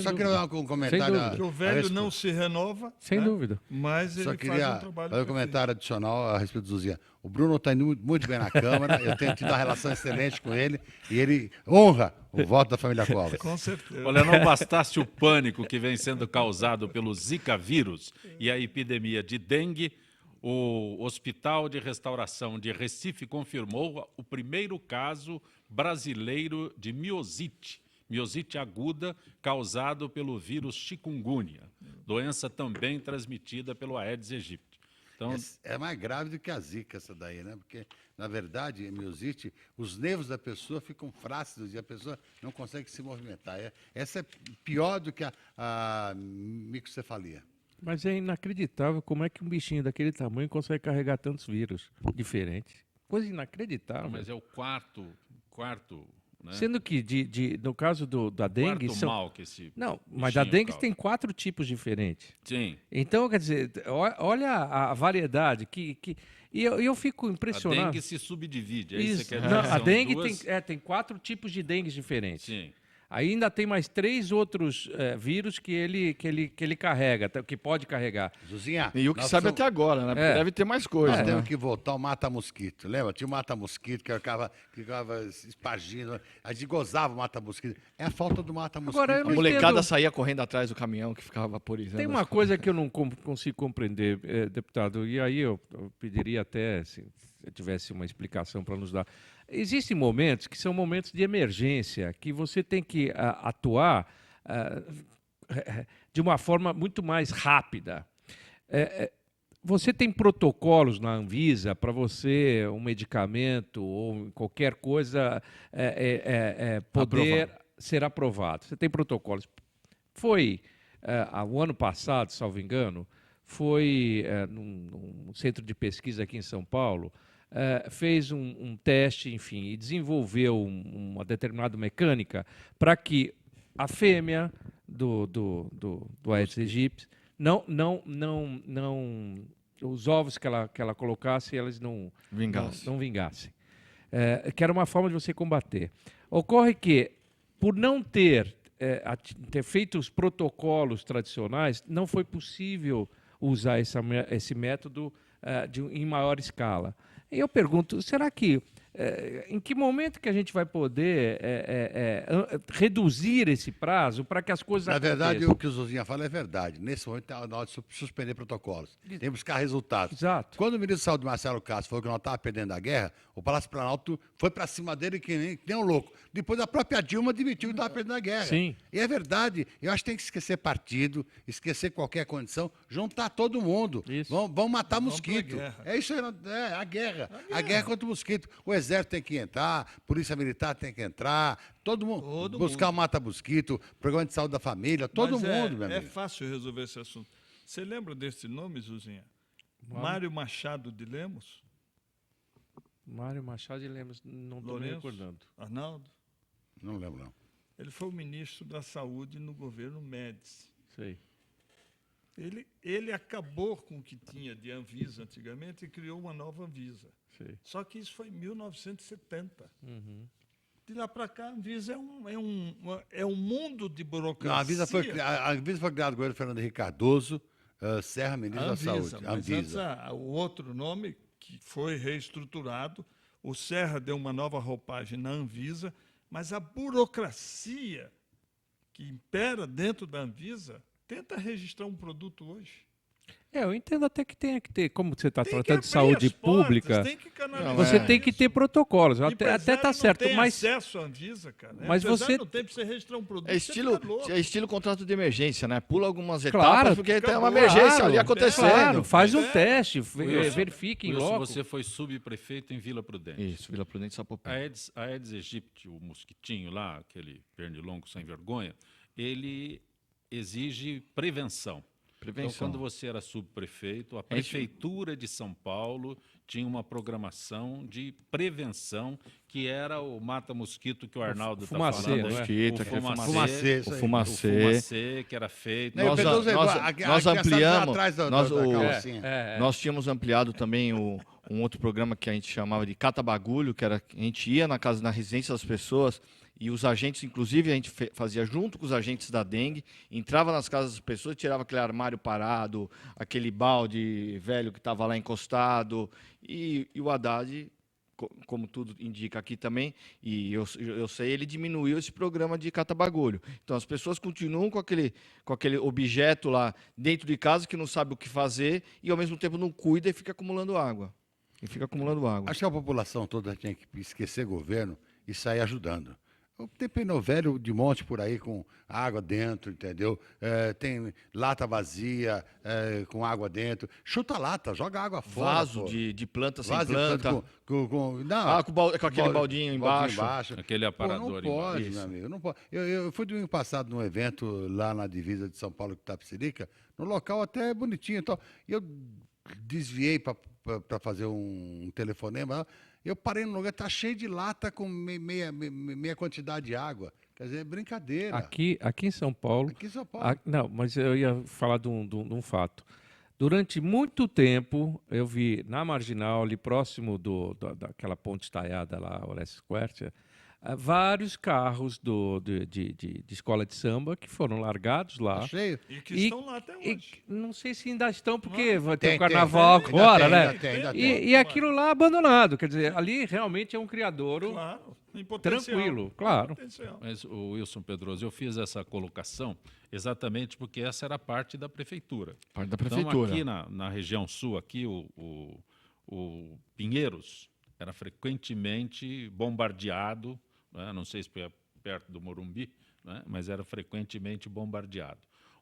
Só queria dar um comentário. Porque o velho não se renova. Sem dúvida. Mas ele faz um trabalho. Fazer um comentário adicional a respeito do Zuzinha. O Bruno está indo muito bem na Câmara, eu tenho tido uma relação excelente com ele e ele honra o voto da família Covas. Com certeza. Olha, não bastasse o pânico que vem sendo causado pelo Zika vírus e a epidemia de dengue, o Hospital de Restauração de Recife confirmou o primeiro caso brasileiro de miosite aguda causado pelo vírus chikungunya, doença também transmitida pelo Aedes aegypti. Então, é mais grave do que a Zika essa daí, né? Porque, na verdade, a miosite, os nervos da pessoa ficam flácidos e a pessoa não consegue se movimentar. Essa é pior do que a microcefalia. Mas é inacreditável como é que um bichinho daquele tamanho consegue carregar tantos vírus diferentes. Coisa inacreditável. Mas é o quarto, né? Sendo que, no caso da dengue... Mal que esse não, mas a dengue tem 4 tipos diferentes. Sim. Então, quer dizer, olha a variedade e eu fico impressionado. A dengue se subdivide, é isso que você quer dizer. Não, a dengue tem 4 tipos de dengue diferentes. Sim. Ainda tem mais 3 outros vírus que ele carrega, que pode carregar. Zuzinha, e o que sabe até agora, né? Porque deve ter mais coisa. Nós temos que voltar ao mata-mosquito. Lembra? Tinha o mata-mosquito que ficava espargindo. A gente gozava o mata-mosquito. É a falta do mata-mosquito. A molecada saía correndo atrás do caminhão que ficava vaporizando. Tem uma coisa que eu não consigo compreender, deputado, e aí eu pediria até, se tivesse uma explicação para nos dar. Existem momentos que são momentos de emergência, que você tem que atuar de uma forma muito mais rápida. Você tem protocolos na Anvisa para você, um medicamento ou qualquer coisa, poder ser aprovado. Você tem protocolos. Foi, o ano passado, salvo engano, foi num centro de pesquisa aqui em São Paulo, fez um teste, enfim, e desenvolveu uma determinada mecânica para que a fêmea do Aedes aegypti os ovos que ela colocasse, elas não vingassem. Que era uma forma de você combater. Ocorre que, por não ter feito os protocolos tradicionais, não foi possível usar esse método em maior escala. E eu pergunto, será que, em que momento que a gente vai poder reduzir esse prazo para que as coisas aconteçam? Na verdade, o que o Zuzinha fala é verdade. Nesse momento, está na hora de suspender protocolos. Tem que buscar resultados. Exato. Quando o ministro da Saúde, Marcelo Castro, falou que nós estávamos perdendo a guerra, o Palácio Planalto foi para cima dele que nem um louco. Depois, a própria Dilma admitiu que estava perdendo a guerra. Sim. E é verdade. Eu acho que tem que esquecer partido, esquecer qualquer condição, juntar todo mundo. Vamos matar mosquito. É isso aí, a guerra. A guerra contra o mosquito. O exército tem que entrar, a polícia militar tem que entrar, todo mundo buscar o mata-mosquito, programa de saúde da família, todo mundo, meu amigo. É fácil resolver esse assunto. Você lembra desse nome, Zuzinha? Mário Machado de Lemos? Mário Machado de Lemos, não estou me recordando. Arnaldo? Não lembro, não. Ele foi o ministro da Saúde no governo Médici. Sei. Ele acabou com o que tinha de Anvisa antigamente e criou uma nova Anvisa. Sim. Só que isso foi em 1970. Uhum. De lá para cá, a Anvisa é um mundo de burocracia. Não, a Anvisa foi criada com o Fernando Henrique Cardoso, Serra, ministro da Saúde. Mas antes, o outro nome, que foi reestruturado, o Serra deu uma nova roupagem na Anvisa, mas a burocracia que impera dentro da Anvisa tenta registrar um produto hoje. Eu entendo até que tenha que ter, como você está Tem que tratando de abrir saúde as portas, pública, tem que canalizar você tem que isso. ter protocolos. O Até está empresário certo, não tem mas acesso à Anvisa, cara. Mas você não tem para você registrar um produto. É estilo contrato de emergência, né? Pula algumas Claro, etapas porque tem uma acabou. emergência Claro, ali acontecendo. claro, faz um teste, Wilson, verifique em Wilson, loco. você foi subprefeito em Vila Prudente. Isso, Vila Prudente, Sapopemba. A Aedes aegypti, o mosquitinho lá, aquele pernilongo sem vergonha, ele exige prevenção. Então, quando você era subprefeito, a Prefeitura de São Paulo tinha uma programação de prevenção, que era o mata-mosquito que o Arnaldo está falando. O fumacê, que era feito. Nós ampliamos, nós tínhamos ampliado também um outro programa que a gente chamava de Catabagulho, que era a gente ia na residência das pessoas e os agentes, inclusive, a gente fazia junto com os agentes da dengue, entrava nas casas das pessoas, tirava aquele armário parado, aquele balde velho que estava lá encostado, e o Haddad, como tudo indica aqui também, e eu sei, ele diminuiu esse programa de catabagulho. Então, as pessoas continuam com aquele objeto lá dentro de casa que não sabe o que fazer e, ao mesmo tempo, não cuida e fica acumulando água. Acho que a população toda tinha que esquecer governo e sair ajudando. Tem pneu velho de monte por aí com água dentro, entendeu? Tem lata vazia com água dentro. Chuta a lata, joga água fora. Vaso de planta sem planta. Com aquele baldinho embaixo. Aquele aparador não pode, embaixo. Meu amigo. Não pode. Eu fui domingo passado num evento lá na divisa de São Paulo, Itapecerica, num local até bonitinho. Então, eu desviei para fazer um telefonema. Eu parei no lugar, está cheio de lata com meia quantidade de água. Quer dizer, é brincadeira. Aqui em São Paulo. Não, mas eu ia falar de um fato. Durante muito tempo, eu vi na Marginal, ali próximo daquela ponte estaiada lá, Orestes Quercia, vários carros de escola de samba que foram largados lá. Tá cheio. E que estão lá até hoje. Não sei se ainda estão, porque vai ter o carnaval agora, né? E aquilo lá abandonado. Quer dizer, ali realmente é um criadouro tranquilo, claro. Mas, o Wilson Pedroso, eu fiz essa colocação exatamente porque essa era parte da prefeitura. Parte da prefeitura. Então, aqui na região sul, aqui o Pinheiros era frequentemente bombardeado, né? Não sei se foi perto do Morumbi, né? Mas era frequentemente bombardeado.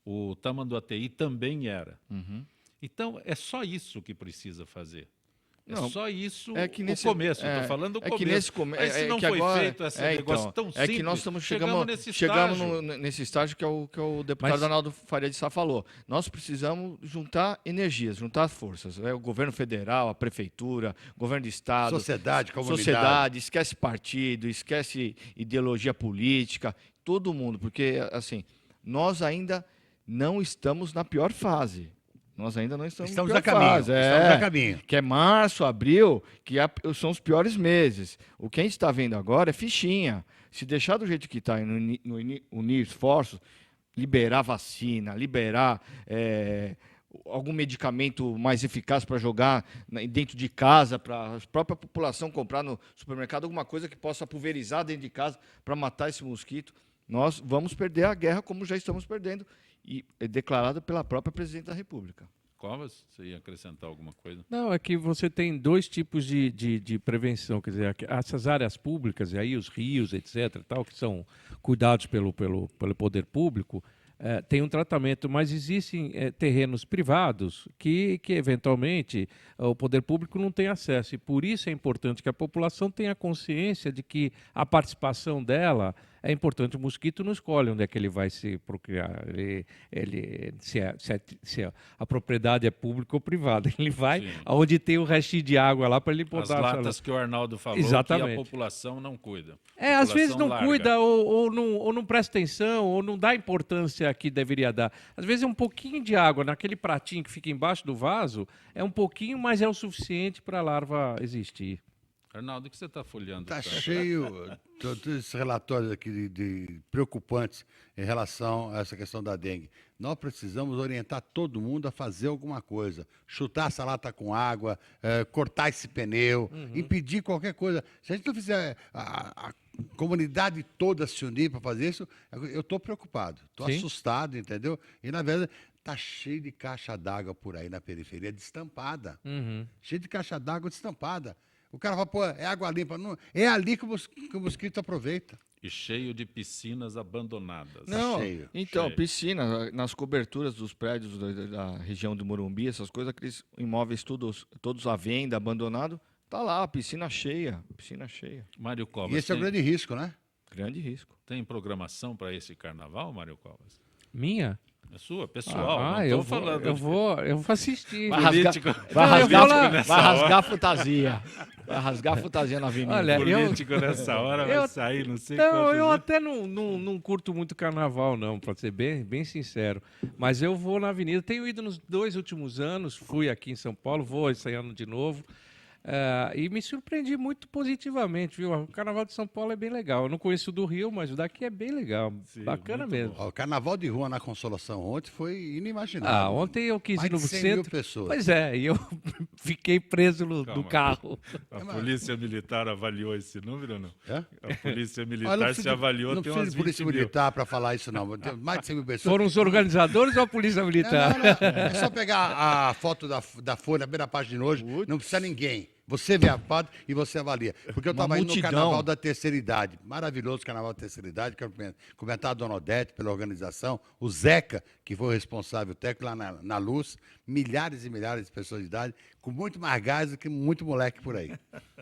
O Tamanduateí também era. Uhum. Então, é só isso que precisa fazer. Não, só isso nesse começo. Estou falando do começo. Que nesse começo. Mas se não foi feito esse negócio tão simples, que nós chegamos nesse estágio que é o deputado Arnaldo Faria de Sá falou. Nós precisamos juntar energias, juntar forças. O governo federal, a prefeitura, o governo de estado, sociedade, comunidade. Esquece partido, esquece ideologia política, todo mundo, porque assim, nós ainda não estamos na pior fase. Nós ainda não estamos a caminho. Estamos a caminho. Que é março, abril, são os piores meses. O que a gente está vendo agora é fichinha. Se deixar do jeito que está, unir esforços, liberar vacina, liberar algum medicamento mais eficaz para jogar dentro de casa, para a própria população comprar no supermercado, alguma coisa que possa pulverizar dentro de casa para matar esse mosquito, nós vamos perder a guerra como já estamos perdendo. E é declarado pela própria Presidente da República. Covas, você ia acrescentar alguma coisa? Não, é que você tem dois tipos de prevenção, quer dizer, essas áreas públicas, e aí os rios, etc., tal, que são cuidados pelo poder público, tem um tratamento, mas existem terrenos privados que eventualmente o poder público não tem acesso, e por isso é importante que a população tenha consciência de que a participação dela é importante. O mosquito não escolhe onde é que ele vai se procriar. Se a propriedade é pública ou privada, ele vai aonde tem o restinho de água lá para ele As botar. latas que o Arnaldo falou, Exatamente. que a população não cuida. Às vezes não larga. cuida ou não presta atenção ou não dá a importância que deveria dar. Às vezes é um pouquinho de água naquele pratinho que fica embaixo do vaso, é um pouquinho, mas é o suficiente para a larva existir. Arnaldo, o que você está folheando? Está cheio todos esses relatórios aqui de preocupantes em relação a essa questão da dengue. Nós precisamos orientar todo mundo a fazer alguma coisa. Chutar essa lata com água, cortar esse pneu, impedir qualquer coisa. Se a gente não fizer a comunidade toda se unir para fazer isso, eu estou preocupado, estou assustado, entendeu? E, na verdade, está cheio de caixa d'água por aí na periferia, destampada. Cheio de caixa d'água destampada. O cara fala, pô, é água limpa. Não, é ali que o mosquito aproveita. E cheio de piscinas abandonadas. Não, cheio, então, cheio. piscina, nas coberturas dos prédios da região do Morumbi, essas coisas, aqueles imóveis todos à venda, abandonado, tá lá, a piscina cheia, Mário Covas. E esse é o grande risco, né? Grande risco. Tem programação para esse carnaval, Mário Covas? Minha? É sua, pessoal. Eu vou assistir. Vai rasgar a fantasia. Vai rasgar a fantasia na avenida. Olha, político nessa hora vai sair, não sei quantos eu dias. até não curto muito carnaval, não, para ser bem sincero. Mas eu vou na avenida. Tenho ido nos 2 últimos anos, fui aqui em São Paulo, vou esse ano de novo. E me surpreendi muito positivamente, viu? O Carnaval de São Paulo é bem legal. Eu não conheço o do Rio, mas o daqui é bem legal. Sim, bacana mesmo. O Carnaval de Rua na Consolação ontem foi inimaginável. Ontem eu quis ir no Mais de 100 centro. mil pessoas. Pois é, e eu fiquei preso no carro. A Polícia Militar avaliou esse número ou não? É? A Polícia Olha, Militar se avaliou, não tem precisa umas de Polícia 20 mil. Militar para falar isso, não. Tem mais de 100 mil pessoas. Foram os organizadores ou a Polícia Militar? Não. É só pegar a foto da Folha, a primeira página de hoje, não precisa ninguém. Você vê a foto e você avalia. Porque eu estava indo no Carnaval da Terceira Idade. Maravilhoso Carnaval da Terceira Idade. Quero comentar a Dona Odete pela organização. O Zeca, que foi o responsável técnico lá na Luz. Milhares e milhares de pessoas de idade, com muito mais gás do que muito moleque por aí.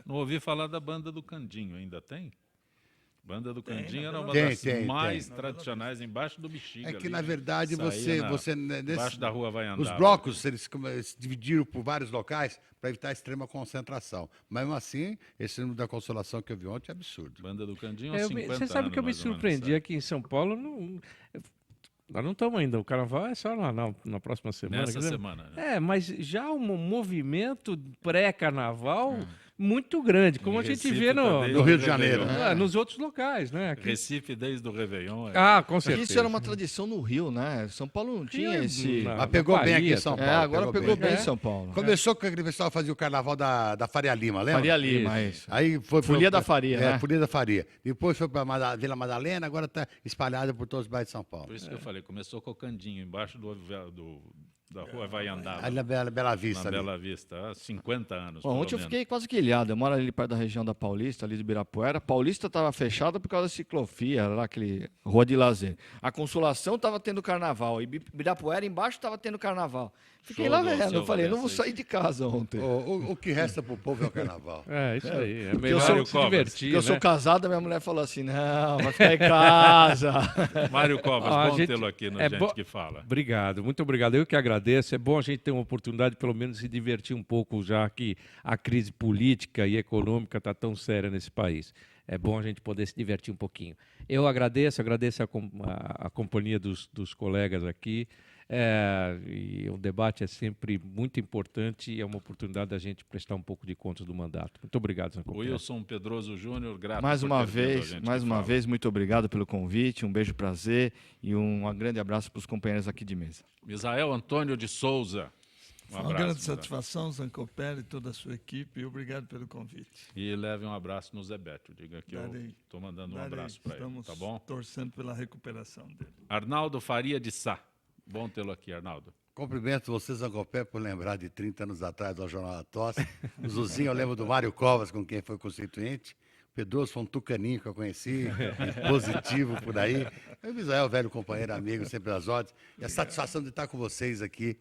Não ouvi falar da Banda do Candinho, ainda tem? Banda do Candinho era uma Tem, das tem, mais tradicionais, embaixo do Bexiga. É que, ali, na verdade, embaixo da rua vai andar. Os blocos, eles se dividiram por vários locais para evitar extrema concentração. Mas, mesmo assim, esse número da Consolação que eu vi ontem é absurdo. Banda do Candinho há 50 anos. Você sabe que eu me mais ou menos, surpreendi sabe? aqui em São Paulo. Nós não estamos ainda. O Carnaval é só na próxima semana. Nessa semana. Né? Mas já um movimento pré-carnaval muito grande, como a gente Recife vê no Rio de Janeiro. nos outros locais, né? Aqui. Recife desde o Réveillon. Com certeza. Isso era uma tradição no Rio, né? São Paulo não tinha esse... Mas pegou bem aqui em São Paulo. Agora pegou bem em São Paulo. Começou com aquele pessoal que fazia o Carnaval da Faria Lima, lembra? Faria Lima, isso. Aí foi Folia da Faria, né? Folia da Faria. Depois foi para Vila Madalena, agora está espalhada por todos os bairros de São Paulo. Por isso que eu falei, começou com o Candinho, embaixo da rua vai andar. Ali na Bela Vista. Na Bela Vista, há 50 anos. Bom, ontem eu fiquei quase que ilhado. Eu moro ali perto da região da Paulista, ali de Ibirapuera. Paulista estava fechada por causa da ciclofia, era lá aquele rua de lazer. A Consolação estava tendo carnaval. E Ibirapuera embaixo estava tendo carnaval. Fiquei lá vendo. Eu falei, não vou sair de casa ontem. O que resta pro povo é o carnaval. Isso aí. É melhor se divertir. Porque eu sou casado, minha mulher falou assim, não, vai ficar em casa. Mário Covas, bom tê-lo aqui no Gente que Fala. Obrigado, muito obrigado. Eu que agradeço. É bom a gente ter uma oportunidade, pelo menos, de se divertir um pouco, já que a crise política e econômica está tão séria nesse país. É bom a gente poder se divertir um pouquinho. Eu agradeço a companhia dos colegas aqui. E o debate é sempre muito importante e é uma oportunidade da gente prestar um pouco de contas do mandato. Muito obrigado, Zanco. Wilson Pedroso Júnior, grato mais por uma ter vindo a vez, Gente mais que uma Fala. vez, muito obrigado pelo convite, um beijo, prazer e um grande abraço para os companheiros aqui de mesa. Misael Antônio de Souza. Foi uma grande satisfação, Zancopelli e toda a sua equipe, e obrigado pelo convite. E leve um abraço no Zé Beto. Diga que eu estou mandando um abraço para ele, tá bom? Torcendo pela recuperação dele. Arnaldo Faria de Sá. Bom tê-lo aqui, Arnaldo. Cumprimento você, Zancopé, por lembrar de 30 anos atrás do Jornal da Tosse. O Zuzinho, eu lembro do Mário Covas, com quem foi constituinte. Pedroso foi um tucaninho que eu conheci, positivo por aí. O Misael, velho companheiro, amigo, sempre às ordens. E a satisfação de estar com vocês aqui,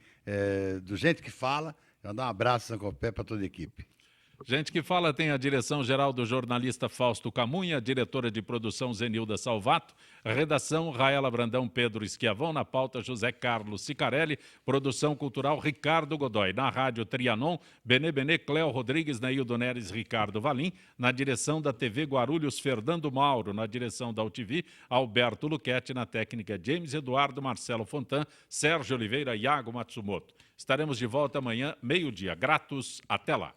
do Gente que Fala. Eu dar um abraço, Zancopé, para toda a equipe. Gente que fala tem a direção-geral do jornalista Fausto Camunha, diretora de produção Zenilda Salvato, redação Raela Brandão, Pedro Esquiavão, na pauta José Carlos Sicarelli, produção cultural Ricardo Godoy, na rádio Trianon, Benê, Cléo Rodrigues, Neildo Neres, Ricardo Valim, na direção da TV Guarulhos, Fernando Mauro, na direção da UTV, Alberto Luquete, na técnica James Eduardo, Marcelo Fontan, Sérgio Oliveira, Iago Matsumoto. Estaremos de volta amanhã, meio-dia. Gratos, até lá.